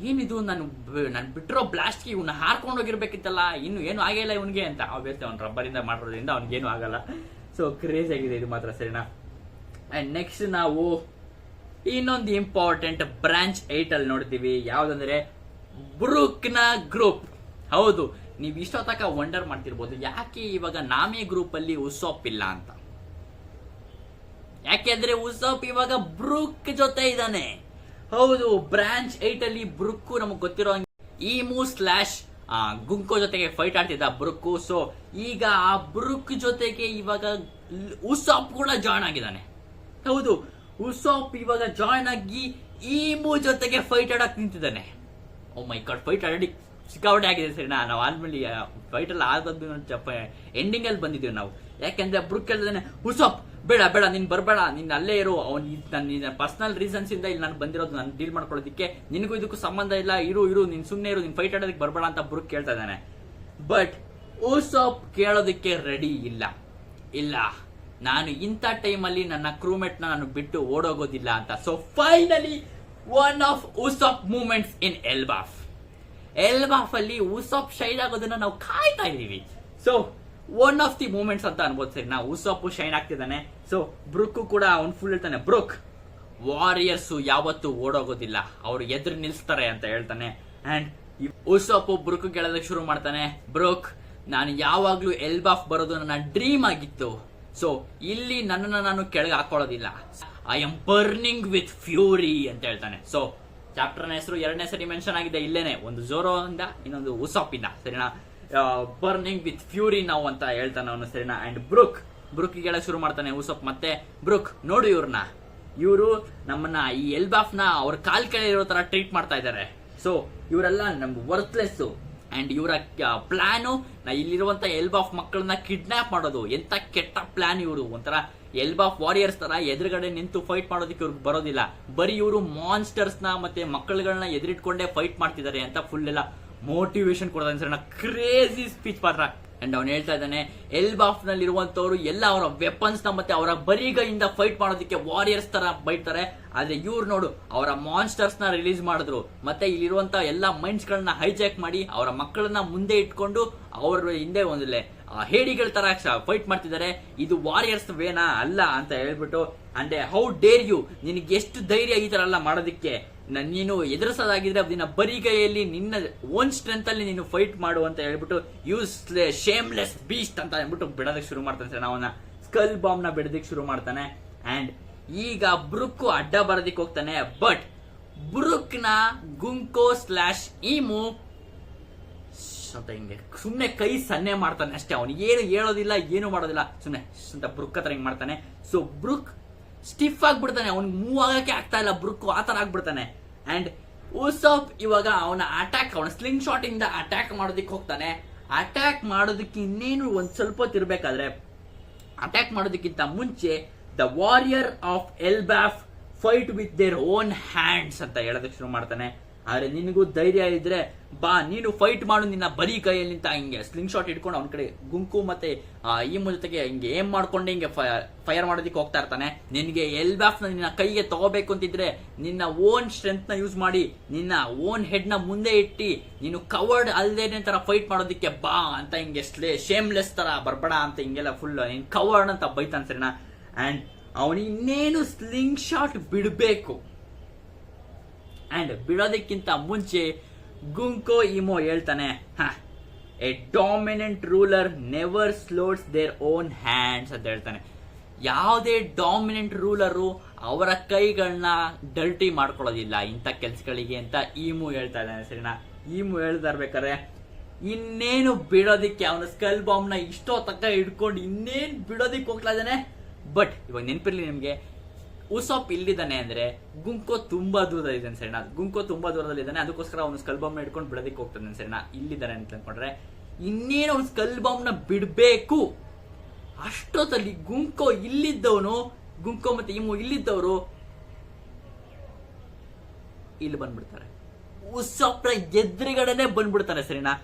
ಏನಿದು ನಾನು ಬಿಟ್ಟಿರೋ ಬ್ಲಾಸ್ಟ್ಗೆ ಇವನ್ನ ಹಾರ್ಕೊಂಡು ಹೋಗಿರ್ಬೇಕಿತ್ತಲ್ಲ, ಇನ್ನು ಏನು ಆಗಿಲ್ಲ ಇವನ್ಗೆ ಅಂತ. ಆಬ್ವಿಯಸ್ಲಿ ಅವ್ನು ರಬ್ಬರಿಂದ ಮಾಡಿರೋದ್ರಿಂದ ಅವ್ನಿಗೇನು ಆಗಲ್ಲ. ಸೊ ಕ್ರೇಜ್ ಆಗಿದೆ ಇದು ಮಾತ್ರ ಸರಿನಾ. ಅಂಡ್ ನೆಕ್ಸ್ಟ್ ನಾವು ಇನ್ನೊಂದು ಇಂಪಾರ್ಟೆಂಟ್ ಬ್ರಾಂಚ್ 8 ಅಲ್ಲಿ ನೋಡ್ತೀವಿ, ಯಾವ್ದಂದ್ರೆ ಬ್ರೂಕ್ನ ಗ್ರೂಪ್. ಹೌದು, ನೀವು ಇಷ್ಟೊತ್ತಕ ವಂಡರ್ ಮಾಡ್ತಿರ್ಬೋದು ಯಾಕೆ ಇವಾಗ ನಾಮಿ ಗ್ರೂಪ್ ಅಲ್ಲಿ ಉಸಾಪ್ ಇಲ್ಲ ಅಂತ. ಯಾಕೆಂದ್ರೆ ಉಸಾಪ್ ಇವಾಗ ಬ್ರೂಕ್ ಜೊತೆ ಇದ್ದಾನೆ. ಹೌದು, ಬ್ರಾಂಚ್ 8 ಅಲ್ಲಿ ಬ್ರೂಕ್ ನಮಗ್ ಗೊತ್ತಿರೋ ಈಮು ಸ್ಲಾಶ್ ಗುಂಕೋ ಜೊತೆಗೆ ಫೈಟ್ ಆಡ್ತಿದ್ದ ಬ್ರೂಕ್. ಸೊ ಈಗ ಆ ಬ್ರೂಕ್ ಜೊತೆಗೆ ಇವಾಗ ಉಸಾಪ್ ಕೂಡ ಜಾಯ್ನ್ ಆಗಿದ್ದಾನೆ. ಹೌದು, ಉಸಾಪ್ ಇವಾಗ ಜಾಯ್ನ್ ಆಗಿ ಈಮು ಜೊತೆಗೆ ಫೈಟ್ ಆಡಕ್ ನಿಂತಿದ್ದಾನೆ. ಓ ಮೈ ಗಾಡ್, ಫೈಟ್ ಆಡಿ ಸಿಕ್ಕಾಪಟ್ಟೆ ಆಗಿದೆ ಸರಿನಾ. ನಾವು ಆದ್ಮೇಲೆ ಫೈಟ್ ಎಲ್ಲ ಆಗೋದು ಎಂಡಿಂಗ್ ಅಲ್ಲಿ ಬಂದಿದ್ದೀವಿ ನಾವು. ಯಾಕೆಂದ್ರೆ ಬ್ರೂಕ್ ಹೇಳ್ದಾನೆ ಉಸಾಪ್ ಬೇಡ ನೀನ್ ಬರ್ಬೇಡ, ನೀನ್ ಅಲ್ಲೇ ಇರು, ನಿನ್ನ ಪರ್ಸನಲ್ ರೀಸನ್ಸ್ ಇಂದ ಇಲ್ಲಿ ನಾನು ಬಂದಿರೋದು, ನಾನು ಡೀಲ್ ಮಾಡ್ಕೊಳ್ಳೋದಕ್ಕೆ, ನಿನಗೂ ಇದಕ್ಕೂ ಸಂಬಂಧ ಇಲ್ಲ, ಇರು ನೀನ್ ಸುಮ್ನೆ ಇರು, ನೀನ್ ಫೈಟ್ ಆಡೋದಕ್ಕೆ ಬರ್ಬೇಡ ಅಂತ ಬ್ರೂಕ್ ಕೇಳ್ತಾ ಇದ್ದಾನೆ. ಬಟ್ ಉಸಾಪ್ ಕೇಳೋದಕ್ಕೆ ರೆಡಿ ಇಲ್ಲ, ನಾನು ಇಂಥ ಟೈಮಲ್ಲಿ ನನ್ನ ಕ್ರೂಮೇಟ್ ನಾನು ಬಿಟ್ಟು ಓಡೋಗೋದಿಲ್ಲ ಅಂತ. So finally one of Usopp moments in Elbaf ಅಲ್ಲಿ ಉಸಾಪ್ ಶೈನ್ ಆಗೋದನ್ನ ನಾವು ಕಾಯ್ತಾ ಇದೀವಿ. So one of the moments ಅಂತ ಅನ್ಬೋದು ಸರಿ. ನಾವು ಉಸಾಪ್ ಶೈನ್ ಆಗ್ತಿದ್ದಾನೆ. ಸೊ ಬ್ರೂಕ್ ಕೂಡ ಅವ್ನು ಫುಲ್ ಹೇಳ್ತಾನೆ, ಬ್ರೂಕ್ ವಾರಿಯರ್ಸ್ ಯಾವತ್ತೂ ಓಡೋಗೋದಿಲ್ಲ, ಅವ್ರು ಎದುರು ನಿಲ್ಸ್ತಾರೆ ಅಂತ ಹೇಳ್ತಾನೆ. ಅಂಡ್ ಉಸಾಪ್ ಬ್ರೂಕ್ ಹೇಳೋದಕ್ಕೆ ಶುರು ಮಾಡ್ತಾನೆ, ಬ್ರೂಕ್ ನಾನು ಯಾವಾಗ್ಲೂ ಎಲ್ಬಾಫ್ ಬರೋದು ನನ್ನ ಡ್ರೀಮ್ ಆಗಿತ್ತು. ಸೊ ಇಲ್ಲಿ ನನ್ನನ್ನು ನಾನು ಕೆಳಗೆ ಹಾಕೊಳ್ಳೋದಿಲ್ಲ, I am burning with fury ಅಂತ ಹೇಳ್ತಾನೆ. ಸೊ ಚಾಪ್ಟರ್ನ ಹೆಸರು 2ನೇ ಸರಿ ಮೆನ್ಷನ್ ಆಗಿದೆ ಇಲ್ಲೇನೆ, ಒಂದು ಝೋರೋ ಇಂದ ಇನ್ನೊಂದು ಉಸಾಪ್ ಇಂದ ಸರಿನಾ. ಬರ್ನಿಂಗ್ ವಿತ್ ಫ್ಯೂರಿ ನಾವು ಅಂತ ಹೇಳ್ತಾನೆ ಅವನು ಸರಿನಾ. ಅಂಡ್ ಬ್ರೂಕ್ ಹೇಳಕ್ ಶುರು ಮಾಡ್ತಾನೆ ಉಸಾಪ್ ಮತ್ತೆ, ಬ್ರೂಕ್ ನೋಡು ಇವರು ನಮ್ಮನ್ನ ಈ ಎಲ್ಬಾಫ್ ನ ಅವ್ರ ಕಾಲ್ ಕೆಳಗೆ ಇರೋ ತರ ಟ್ರೀಟ್ ಮಾಡ್ತಾ ಇದ್ದಾರೆ. ಸೊ ಇವರೆಲ್ಲ ನಮ್ಗೆ ವರ್ತ್ಲೆಸ್. ಅಂಡ್ ಇವರ ಪ್ಲಾನು ಇಲ್ಲಿರುವಂತ ಎಲ್ಬಾಫ್ ಮಕ್ಕಳನ್ನ ಕಿಡ್ನಾಪ್ ಮಾಡೋದು. ಎಂತ ಕೆಟ್ಟ ಪ್ಲಾನ್ ಇವರು, ಒಂಥರ ಎಲ್ಬಾಫ್ ವಾರಿಯರ್ಸ್ ತರ ಎದುರುಗಡೆ ನಿಂತು ಫೈಟ್ ಮಾಡೋದಕ್ಕೆ ಇವ್ರಿಗೆ ಬರೋದಿಲ್ಲ, ಬರೀ ಇವರು ಮಾನ್ಸ್ಟರ್ಸ್ ನ ಮತ್ತೆ ಮಕ್ಕಳುಗಳನ್ನ ಎದುರಿಟ್ಕೊಂಡೇ ಫೈಟ್ ಮಾಡ್ತಿದ್ದಾರೆ ಅಂತ ಫುಲ್ ಎಲ್ಲ ಮೋಟಿವೇಶನ್ ಕೊಡ್ತಾನೆ ಸರ್. ಕ್ರೇಜಿ ಸ್ಪೀಚ್ ಮಾತ್ರ ಅಂಡ್ ಅವ್ನು ಹೇಳ್ತಾ ಇದ್ದಾನೆ ಎಲ್ಬಾಫ್ ನಲ್ಲಿ ಇರುವಂತವ್ರು ಎಲ್ಲ ಅವರ ವೆಪನ್ಸ್ ನ ಮತ್ತೆ ಅವರ ಬರಿಗೈಯಿಂದ ಫೈಟ್ ಮಾಡೋದಕ್ಕೆ ವಾರಿಯರ್ಸ್ ತರ ಬೈತಾರೆ. ಆದ್ರೆ ಇವ್ರು ನೋಡು ಅವರ ಮಾನ್ಸ್ಟರ್ಸ್ ನ ರಿಲೀಸ್ ಮಾಡಿದ್ರು, ಮತ್ತೆ ಇಲ್ಲಿರುವಂತ ಎಲ್ಲಾ ಮೈಂಡ್ಸ್ ಗಳನ್ನ ಹೈಜಾಕ್ ಮಾಡಿ ಅವರ ಮಕ್ಕಳನ್ನ ಮುಂದೆ ಇಟ್ಕೊಂಡು ಅವ್ರ ಹಿಂದೆ ಒಂದಿಲ್ಲ ಹೇಡಿಗಳ ತರ ಫೈಟ್ ಮಾಡ್ತಿದ್ದಾರೆ. ಇದು ವಾರಿಯರ್ಸ್ ವೇನಾ ಅಲ್ಲ ಅಂತ ಹೇಳ್ಬಿಟ್ಟು, ಅಂಡ್ ಹೌ ಡೇರ್ ಯು, ನಿನಗೆ ಎಷ್ಟು ಧೈರ್ಯ ಈ ತರ ಎಲ್ಲ ಮಾಡೋದಕ್ಕೆ, ನೀನು ಎದುರಿಸೋದಾಗಿದ್ರೆ ನಿನ್ನ ಬರಿಗೈಯಲ್ಲಿ ನಿನ್ನ ಓನ್ ಸ್ಟ್ರೆಂತ್ ಅಲ್ಲಿ ನೀನು ಫೈಟ್ ಮಾಡು ಅಂತ ಹೇಳ್ಬಿಟ್ಟು ಯೂಸ್ ಶೇಮ್ಲೆಸ್ ಬೀಸ್ಟ್ ಅಂತ ಹೇಳ್ಬಿಟ್ಟು ಬಿಡೋದಕ್ಕೆ ಶುರು ಮಾಡ್ತಾನೆ ಸರ್. ಅವನ ಸ್ಕಲ್ ಬಾಂಬ್ ನ ಬಿಡೋದಕ್ಕೆ ಶುರು ಮಾಡ್ತಾನೆ. ಅಂಡ್ ಈಗ ಬ್ರುಕ್ ಅಡ್ಡ ಬರೋದಕ್ಕೆ ಹೋಗ್ತಾನೆ. ಬಟ್ ಬ್ರುಕ್ ನ ಗುಂಕೋ ಸ್ಲಾಶ್ ಈಮು ಅಂತ ಹಿಂಗೆ ಸುಮ್ನೆ ಕೈ ಸನ್ನೆ ಮಾಡ್ತಾನೆ ಅಷ್ಟೇ. ಅವನು ಏನು ಹೇಳೋದಿಲ್ಲ, ಏನು ಮಾಡೋದಿಲ್ಲ, ಸುಮ್ನೆ ಬ್ರುಕ್ ಹತ್ರ ಹಿಂಗ್ ಮಾಡ್ತಾನೆ. ಸೊ ಬ್ರುಕ್ ಸ್ಟಿಫ್ ಆಗ್ಬಿಡ್ತಾನೆ, ಅವ್ನಿಗೆ ಮೂವ್ ಆಗಕ್ಕೆ ಆಗ್ತಾ ಇಲ್ಲ, ಬ್ರುಕ್ ಆತರ ಆಗ್ಬಿಡ್ತಾನೆ. ಅಂಡ್ ಉಸಾಪ್ ಇವಾಗ ಅವನ ಅಟ್ಯಾಕ್, ಅವನ ಸ್ಲಿಂಗ್ ಶಾಟ್ ಇಂದ ಅಟ್ಯಾಕ್ ಮಾಡೋದಕ್ಕೆ ಹೋಗ್ತಾನೆ. ಅಟ್ಯಾಕ್ ಮಾಡೋದಕ್ಕೆ ಇನ್ನೇನು ಒಂದ್ ಸ್ವಲ್ಪ ಹೊತ್ತಿರ್ಬೇಕಾದ್ರೆ, ಅಟ್ಯಾಕ್ ಮಾಡೋದಕ್ಕಿಂತ ಮುಂಚೆ the warrior of Elbaf fight with their own hands ಅಂತ ಹೇಳೋದಕ್ಕೆ ಶುರು ಮಾಡ್ತಾನೆ. ಆದ್ರೆ ನಿನಗೂ ಧೈರ್ಯ ಇದ್ರೆ ಬಾ, ನೀನು ಫೈಟ್ ಮಾಡು ನಿನ್ನ ಬರೀ ಕೈಯಲ್ಲಿ ನಿಂತ ಹಿಂಗೆ ಸ್ಲಿಂಗ್ ಶಾಟ್ ಇಟ್ಕೊಂಡು ಅವನ ಕಡೆ ಗುಂಕು ಮತ್ತೆ ಈ ಜೊತೆಗೆ ಹಿಂಗೆ ಏಮ್ ಮಾಡ್ಕೊಂಡು ಹಿಂಗೆ ಫೈರ್ ಮಾಡೋದಕ್ಕೆ ಹೋಗ್ತಾ ಇರ್ತಾನೆ. ನಿನ್ಗೆ ಎಲ್ಬಾಫ್ ನಿನ್ನ ಕೈಗೆ ತಗೋಬೇಕು ಅಂತಿದ್ರೆ ನಿನ್ನ ಓನ್ ಸ್ಟ್ರೆಂತ್ ನ ಯೂಸ್ ಮಾಡಿ ನಿನ್ನ ಓನ್ ಹೆಡ್ ನ ಮುಂದೆ ಇಟ್ಟಿ ನೀನು ಕವರ್ಡ್ ಅಲ್ದೇನೆ ತರ ಫೈಟ್ ಮಾಡೋದಕ್ಕೆ ಬಾ ಅಂತ ಹಿಂಗೆ ಶೇಮ್ಲೆಸ್ ತರ ಬರ್ಬೇಡ ಅಂತ ಹಿಂಗೆಲ್ಲ ಫುಲ್ ನೀನ್ ಕವರ್ಡ್ ಅಂತ ಬೈತಾನೆ ಸರಿನಾ. ಅಂಡ್ ಅವನು ಇನ್ನೇನು ಸ್ಲಿಂಗ್ ಶಾಟ್ ಬಿಡಬೇಕು, ಅಂಡ್ ಬಿಡೋದಕ್ಕಿಂತ ಮುಂಚೆ ಗುಂಕೋ ಇಮೋ ಹೇಳ್ತಾನೆ, a dominant ruler never slows their own hands ಅಂತ ಹೇಳ್ತಾನೆ. ಯಾವುದೇ ಡಾಮಿನೆಂಟ್ ರೂಲರು ಅವರ ಕೈಗಳನ್ನ ಡರ್ಟಿ ಮಾಡ್ಕೊಳ್ಳೋದಿಲ್ಲ ಇಂಥ ಕೆಲ್ಸಗಳಿಗೆ ಅಂತ ಈಮು ಹೇಳ್ತಾ ಇದ್ದಾನೆ ಸರಿನಾ. ಈಮು ಹೇಳ್ತಾ ಇರ್ಬೇಕಾದ್ರೆ ಇನ್ನೇನು ಬಿಡೋದಿಕ್ಕೆ ಅವನ ಸ್ಕಲ್ ಬಾಂಬ್ ನ ಇಷ್ಟೋ ತಕ್ಕ ಹಿಡ್ಕೊಂಡು ಇನ್ನೇನು ಬಿಡೋದಿಕ್ಕೆ ಹೋಗ್ತಾ ಇದ್ದಾನೆ. ಬಟ್ ಇವಾಗ ನೆನಪಿರ್ಲಿ ನಿಮ್ಗೆ, ಉಸಾಪ್ ಇಲ್ಲಿದ್ದಾನೆ ಅಂದ್ರೆ ಗುಂಕೋ ತುಂಬಾ ದೂರದಲ್ಲಿದ್ದಾನೆ ಸರಿನಾ. ಗುಂಕೋ ತುಂಬಾ ದೂರದಲ್ಲಿದ್ದಾನೆ, ಅದಕ್ಕೋಸ್ಕರ ಅವನು ಸ್ಕಲ್ ಬಾಂಬ್ ನ ಹಿಡ್ಕೊಂಡು ಬಿಡೋದಕ್ಕೆ ಹೋಗ್ತಾನೆ ಸರಿನಾ. ಇಲ್ಲಿದ್ದಾನೆ ಅಂತ ಅನ್ಕೊಂಡ್ರೆ ಇನ್ನೇನು ಅವ್ನು ಸ್ಕಲ್ ಬಾಂಬ್ ನ ಬಿಡ್ಬೇಕು. ಅಷ್ಟೊತ್ತಲ್ಲಿ ಗುಂಕೋ ಇಲ್ಲಿದ್ದವನು, ಗುಂಕೋ ಮತ್ತೆ ಇಮು ಇಲ್ಲಿದ್ದವರು ಇಲ್ಲಿ ಬಂದ್ಬಿಡ್ತಾರೆ. ಉಸಾಪ್ನ ಎದುರುಗಡೆನೆ ಬಂದ್ಬಿಡ್ತಾರೆ ಸರಿನಾ.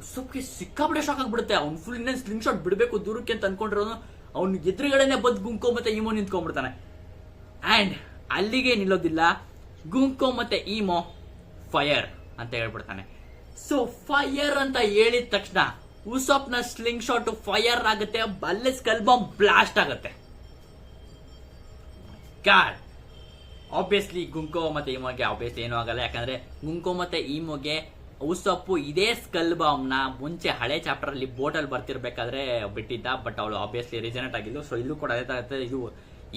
ಉಸಾಪ್ಗೆ ಸಿಕ್ಕಾಪಟ್ಟೆ ಶಾಕ್ ಆಗ್ಬಿಡುತ್ತೆ. ಅವ್ನು ಫುಲ್ ಇನ್ನೇನು ಸ್ಲಿಂಗ್ ಶಾಟ್ ಬಿಡಬೇಕು ದೂರಕ್ಕೆ ಅಂತ ಅನ್ಕೊಂಡಿರೋನು ಅವ್ನು ಎದುರುಗಡೆನೆ ಬಂದ್ ಗುಂಕೋ ಮತ್ತೆ ಇಮೋ ನಿಂತ್ಕೊಂಡ್ಬಿಡ್ತಾನೆ. ಅಂಡ್ ಅಲ್ಲಿಗೆ ನಿಲ್ಲೋದಿಲ್ಲ, ಗುಂಕೋ ಮತ್ತೆ ಈಮೋ ಫೈರ್ ಅಂತ ಹೇಳ್ಬಿಡ್ತಾನೆ. ಸೊ ಫೈರ್ ಅಂತ ಹೇಳಿದ ತಕ್ಷಣ ಉಸಾಪ್ ನ ಸ್ಲಿಂಗ್ ಶಾಟ್ ಫೈರ್ ಆಗುತ್ತೆ, ಅಲ್ಲೇ ಸ್ಕಲ್ ಬಾಂಬ್ ಬ್ಲಾಸ್ಟ್ ಆಗುತ್ತೆ. ಗಾಡ್ ಆಬ್ವಿಯಸ್ಲಿ ಗುಂಕೋ ಮತ್ತೆ ಈಮೋಗೆ ಆಬ್ವಿಯಸ್ಲಿ ಏನೂ ಆಗಲ್ಲ, ಯಾಕಂದ್ರೆ ಗುಂಕೋ ಮತ್ತೆ ಈಮೋಗೆ ಉಸಾಪ್ ಇದೇ ಸ್ಕಲ್ ಬಾಂಬ್ ನ ಮುಂಚೆ ಹಳೆ ಚಾಪ್ಟರ್ ಅಲ್ಲಿ ಬೋಟ್ ಅಲ್ಲಿ ಬರ್ತಿರ್ಬೇಕಾದ್ರೆ ಬಿಟ್ಟಿದ್ದ. ಬಟ್ ಅವಳು ಆಬ್ವಿಯಸ್ಲಿ ರಿಜನೇಟ್ ಆಗಿದ್ದು. ಸೊ ಇಲ್ಲೂ ಕೂಡ ಅದೇ ತರ ಇದು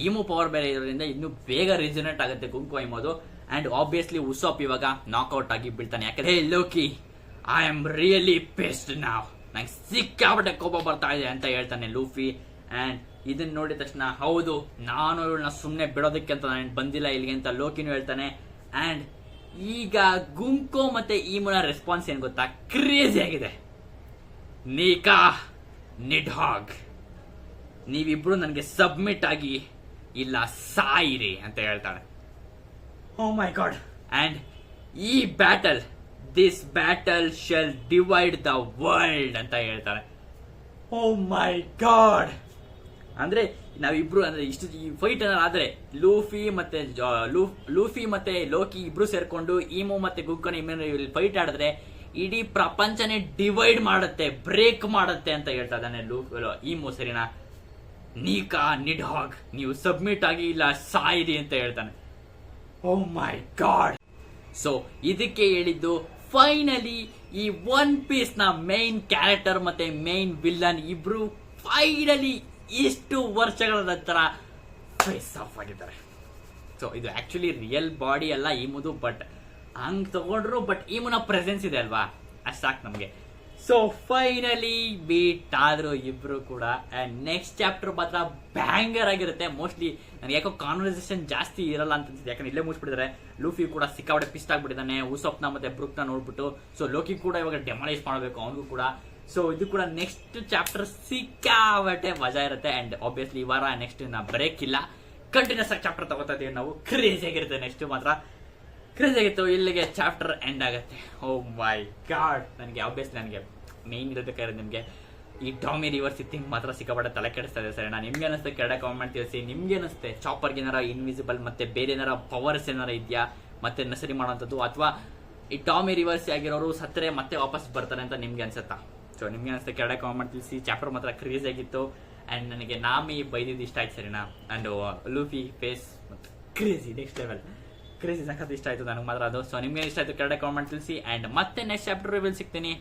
ಈಮೋ ಪವರ್ ಬೇರೆ ಇರೋದ್ರಿಂದ ಇನ್ನೂ ಬೇಗ ರಿಜನೇಟ್ ಆಗುತ್ತೆ ಗುಂಕೋ ಇಮೋದು. ಅಂಡ್ ಆಬ್ವಿಯಸ್ಲಿ ಉಸಾಪ್ ಇವಾಗ ನಾಕ್ಔಟ್ ಆಗಿ ಬೀಳ್ತಾನೆ. ಯಾಕಂದ್ರೆ hey Loki, I am really pissed now, ನಂಗೆ ಸಿಕ್ಕಾಪಟ್ಟೆ ಕೋಪ ಬರ್ತಾ ಇದೆ ಅಂತ ಹೇಳ್ತಾನೆ ಲೂಫಿ. ಅಂಡ್ ಇದನ್ನ ನೋಡಿದ ತಕ್ಷಣ ಹೌದು, ನಾನು ಇವಳನ್ನ ಸುಮ್ಮನೆ ಬಿಡೋದಕ್ಕೆ ಅಂತ ನಾನು ಬಂದಿಲ್ಲ ಇಲ್ಲಿಗೆ ಅಂತ ಲೋಕಿನೂ ಹೇಳ್ತಾನೆ. ಅಂಡ್ ಈಗ ಗುಂಕೋ ಮತ್ತೆ ಈಮೋನ ರೆಸ್ಪಾನ್ಸ್ ಏನ್ ಗೊತ್ತಾ, ಕ್ರೇಜಿ ಆಗಿದೆ. ನೀಕಾ ನಿಡ್ಹಾಗ್, ನೀವಿಬ್ರು ನನಗೆ ಸಬ್ಮಿಟ್ ಆಗಿ ಇಲ್ಲ ಸಾಯಿರಿ ಅಂತ ಹೇಳ್ತಾಳೆ. ಓ ಮೈ ಗಾಡ್. ಅಂಡ್ ಈ battle, this battle shell divide the world ಅಂತ ಹೇಳ್ತಾಳೆ. ಓ ಮೈ ಗಾಡ್. ಅಂದ್ರೆ ನಾವಿಬ್ರು ಅಂದ್ರೆ ಇಷ್ಟು ಈ ಫೈಟ್ ಆದ್ರೆ ಲೂಫಿ ಮತ್ತೆ ಲೋಕಿ ಇಬ್ರು ಸೇರ್ಕೊಂಡು ಈಮೋ ಮತ್ತೆ ಗುಂಕೋನ ಫೈಟ್ ಆಡಿದ್ರೆ ಇಡೀ ಪ್ರಪಂಚನೇ ಡಿವೈಡ್ ಮಾಡುತ್ತೆ, ಬ್ರೇಕ್ ಮಾಡುತ್ತೆ ಅಂತ ಹೇಳ್ತಾ ಇದ್ದಾನೆ ಈಮೋ ಸರಿನಾ. ನೀಕಾ ನಿಡ್ಹಾಗ್, ನೀವು ಸಬ್ಮಿಟ್ ಆಗಿ ಇಲ್ಲ ಸಾಯಿರಿ ಅಂತ ಹೇಳ್ತಾನೆ. ಓ ಮೈ ಗಾಡ್. ಸೊ ಇದಕ್ಕೆ ಹೇಳಿದ್ದು ಫೈನಲಿ ಈ ಒನ್ ಪೀಸ್ ನ ಮೇನ್ ಕ್ಯಾರೆಕ್ಟರ್ ಮತ್ತೆ ಮೇನ್ ವಿಲ್ಲನ್ ಇಬ್ರು ಫೈನಲಿ ಇಷ್ಟು ವರ್ಷಗಳ ನಂತರ ಫೇಸ್ ಆಫ್ ಆಗಿದ್ದಾರೆ. ಸೊ ಇದು ಆಕ್ಚುಲಿ ರಿಯಲ್ ಬಾಡಿ ಅಲ್ಲ ಈಮುದು, ಬಟ್ ಹಂಗ್ ತಗೊಂಡ್ರು ಬಟ್ ಈಮುನ ಪ್ರೆಸೆನ್ಸ್ ಇದೆ ಅಲ್ವಾ, ಅಷ್ಟು ಸಾಕು ನಮ್ಗೆ. ಸೊ ಫೈನಲಿ ಬೀಟ್ ಆದ್ರು ಇಬ್ರು ಕೂಡ. ಅಂಡ್ ನೆಕ್ಸ್ಟ್ ಚಾಪ್ಟರ್ ಮಾತ್ರ ಬ್ಯಾಂಗರ್ ಆಗಿರುತ್ತೆ. ಮೋಸ್ಟ್ಲಿ ನನಗೆ ಯಾಕೋ ಕಾನ್ವರ್ಸೇಷನ್ ಜಾಸ್ತಿ ಇರಲ್ಲ ಅಂತ ಅನ್ಸುತ್ತೆ, ಯಾಕಂದ್ರೆ ಇಲ್ಲೇ ಮುಗಿಸ್ಬಿಟ್ಟಿದ್ದಾರೆ. ಲೂಫಿ ಕೂಡ ಸಿಕ್ಕಾಪಟ್ಟೆ ಪಿಸ್ಟ್ ಆಗ್ಬಿಟ್ಟಿದ್ದಾನೆ ಉಸಾಪ್ನ ಮತ್ತೆ ಬ್ರುಕ್ನ ನೋಡ್ಬಿಟ್ಟು. ಸೊ ಲೋಕಿ ಕೂಡ ಇವಾಗ ಡೆಮಾಲೈಸ್ ಮಾಡಬೇಕು ಅವನಿಗೂ ಕೂಡ. ಸೊ ಇದು ಕೂಡ ನೆಕ್ಸ್ಟ್ ಚಾಪ್ಟರ್ ಸಿಕ್ಕಾಪಟ್ಟೆ ಮಜಾ ಇರುತ್ತೆ. ಅಂಡ್ ಆಬ್ವಿಯಸ್ಲಿ ಈ ವಾರ ನೆಕ್ಸ್ಟ್ ಬ್ರೇಕ್ ಇಲ್ಲ, ಕಂಟಿನ್ಯೂಸ್ ಆಗಿ ಚಾಪ್ಟರ್ ತಗೋತಾ ಇದೀವಿ ನಾವು. ಕ್ರೇಜಿ ಆಗಿರುತ್ತೆ ನೆಕ್ಸ್ಟ್ ಮಾತ್ರ, ಕ್ರೇಜಿ ಆಗಿತ್ತು. ಇಲ್ಲಿಗೆ ಚಾಪ್ಟರ್ ಎಂಡ್ ಆಗುತ್ತೆ. ಓ ಮೈ ಗಾಡ್. ನನಗೆ ಆಬ್ವಿಯಸ್ಲಿ ನನಗೆ ಮೇನ್ ಇರಬೇಕಾದ್ರೆ ನಿಮಗೆ ಈ ಟಾಮಿ ರಿವರ್ಸ್ ಥಿಂಗ್ ಮಾತ್ರ ಸಿಕ್ಕಾಪಟ್ಟೆ ತಲೆ ಕೆಡಿಸ್ತಾ ಇದೆ ಸರಿನಾ. ನಿಮ್ಗೆ ಅನಿಸುತ್ತೆ ಕೆಳಗಡೆ ಕಾಮೆಂಟ್ ತಿಳಿಸಿ. ನಿಮ್ಗೆ ಅನಿಸುತ್ತೆ ಚಾಪರ್ಗೆ ಏನಾರ ಇನ್ವಿಸಿಬಲ್ ಮತ್ತೆ ಬೇರೆ ಏನಾರ ಪವರ್ಸ್ ಏನಾರ ಇದೆಯಾ ಮತ್ತೆ ನಸರಿ ಮಾಡೋಂಥದ್ದು, ಅಥವಾ ಈ ಟಾಮಿ ರಿವರ್ಸ್ ಆಗಿರೋರು ಸತ್ತರೆ ಮತ್ತೆ ವಾಪಸ್ ಬರ್ತಾರೆ ಅಂತ ನಿಮ್ಗೆ ಅನ್ಸುತ್ತಾ? ಸೊ ನಿಮ್ಗೆ ಅನಿಸುತ್ತೆ ಕೆಳಗಡೆ ಕಾಮೆಂಟ್ ತಿಳಿಸಿ. ಚಾಪ್ಟರ್ ಮಾತ್ರ ಕ್ರೇಜ್ ಆಗಿತ್ತು ಅಂಡ್ ನನಗೆ ನಾಮಿ ಬೈದಿದ್ದು ಇಷ್ಟ ಆಯ್ತು ಸರಿನಾ. And Luffy face crazy next level crazy ಸಖತ್ ಇಷ್ಟ ಆಯ್ತು ನನಗೆ ಮಾತ್ರ ಅದು. ಸೊ ನಿಮ್ಗೆ ಇಷ್ಟ ಆಯ್ತು ಕೆಳಗಡೆ ಕಾಮೆಂಟ್ ತಿಳಿಸಿ ಅಂಡ್ ಮತ್ತೆ ನೆಕ್ಸ್ಟ್ ಚಾಪ್ಟರ್ ರಿವೀಲ್ ಸಿಗ್ತೀನಿ.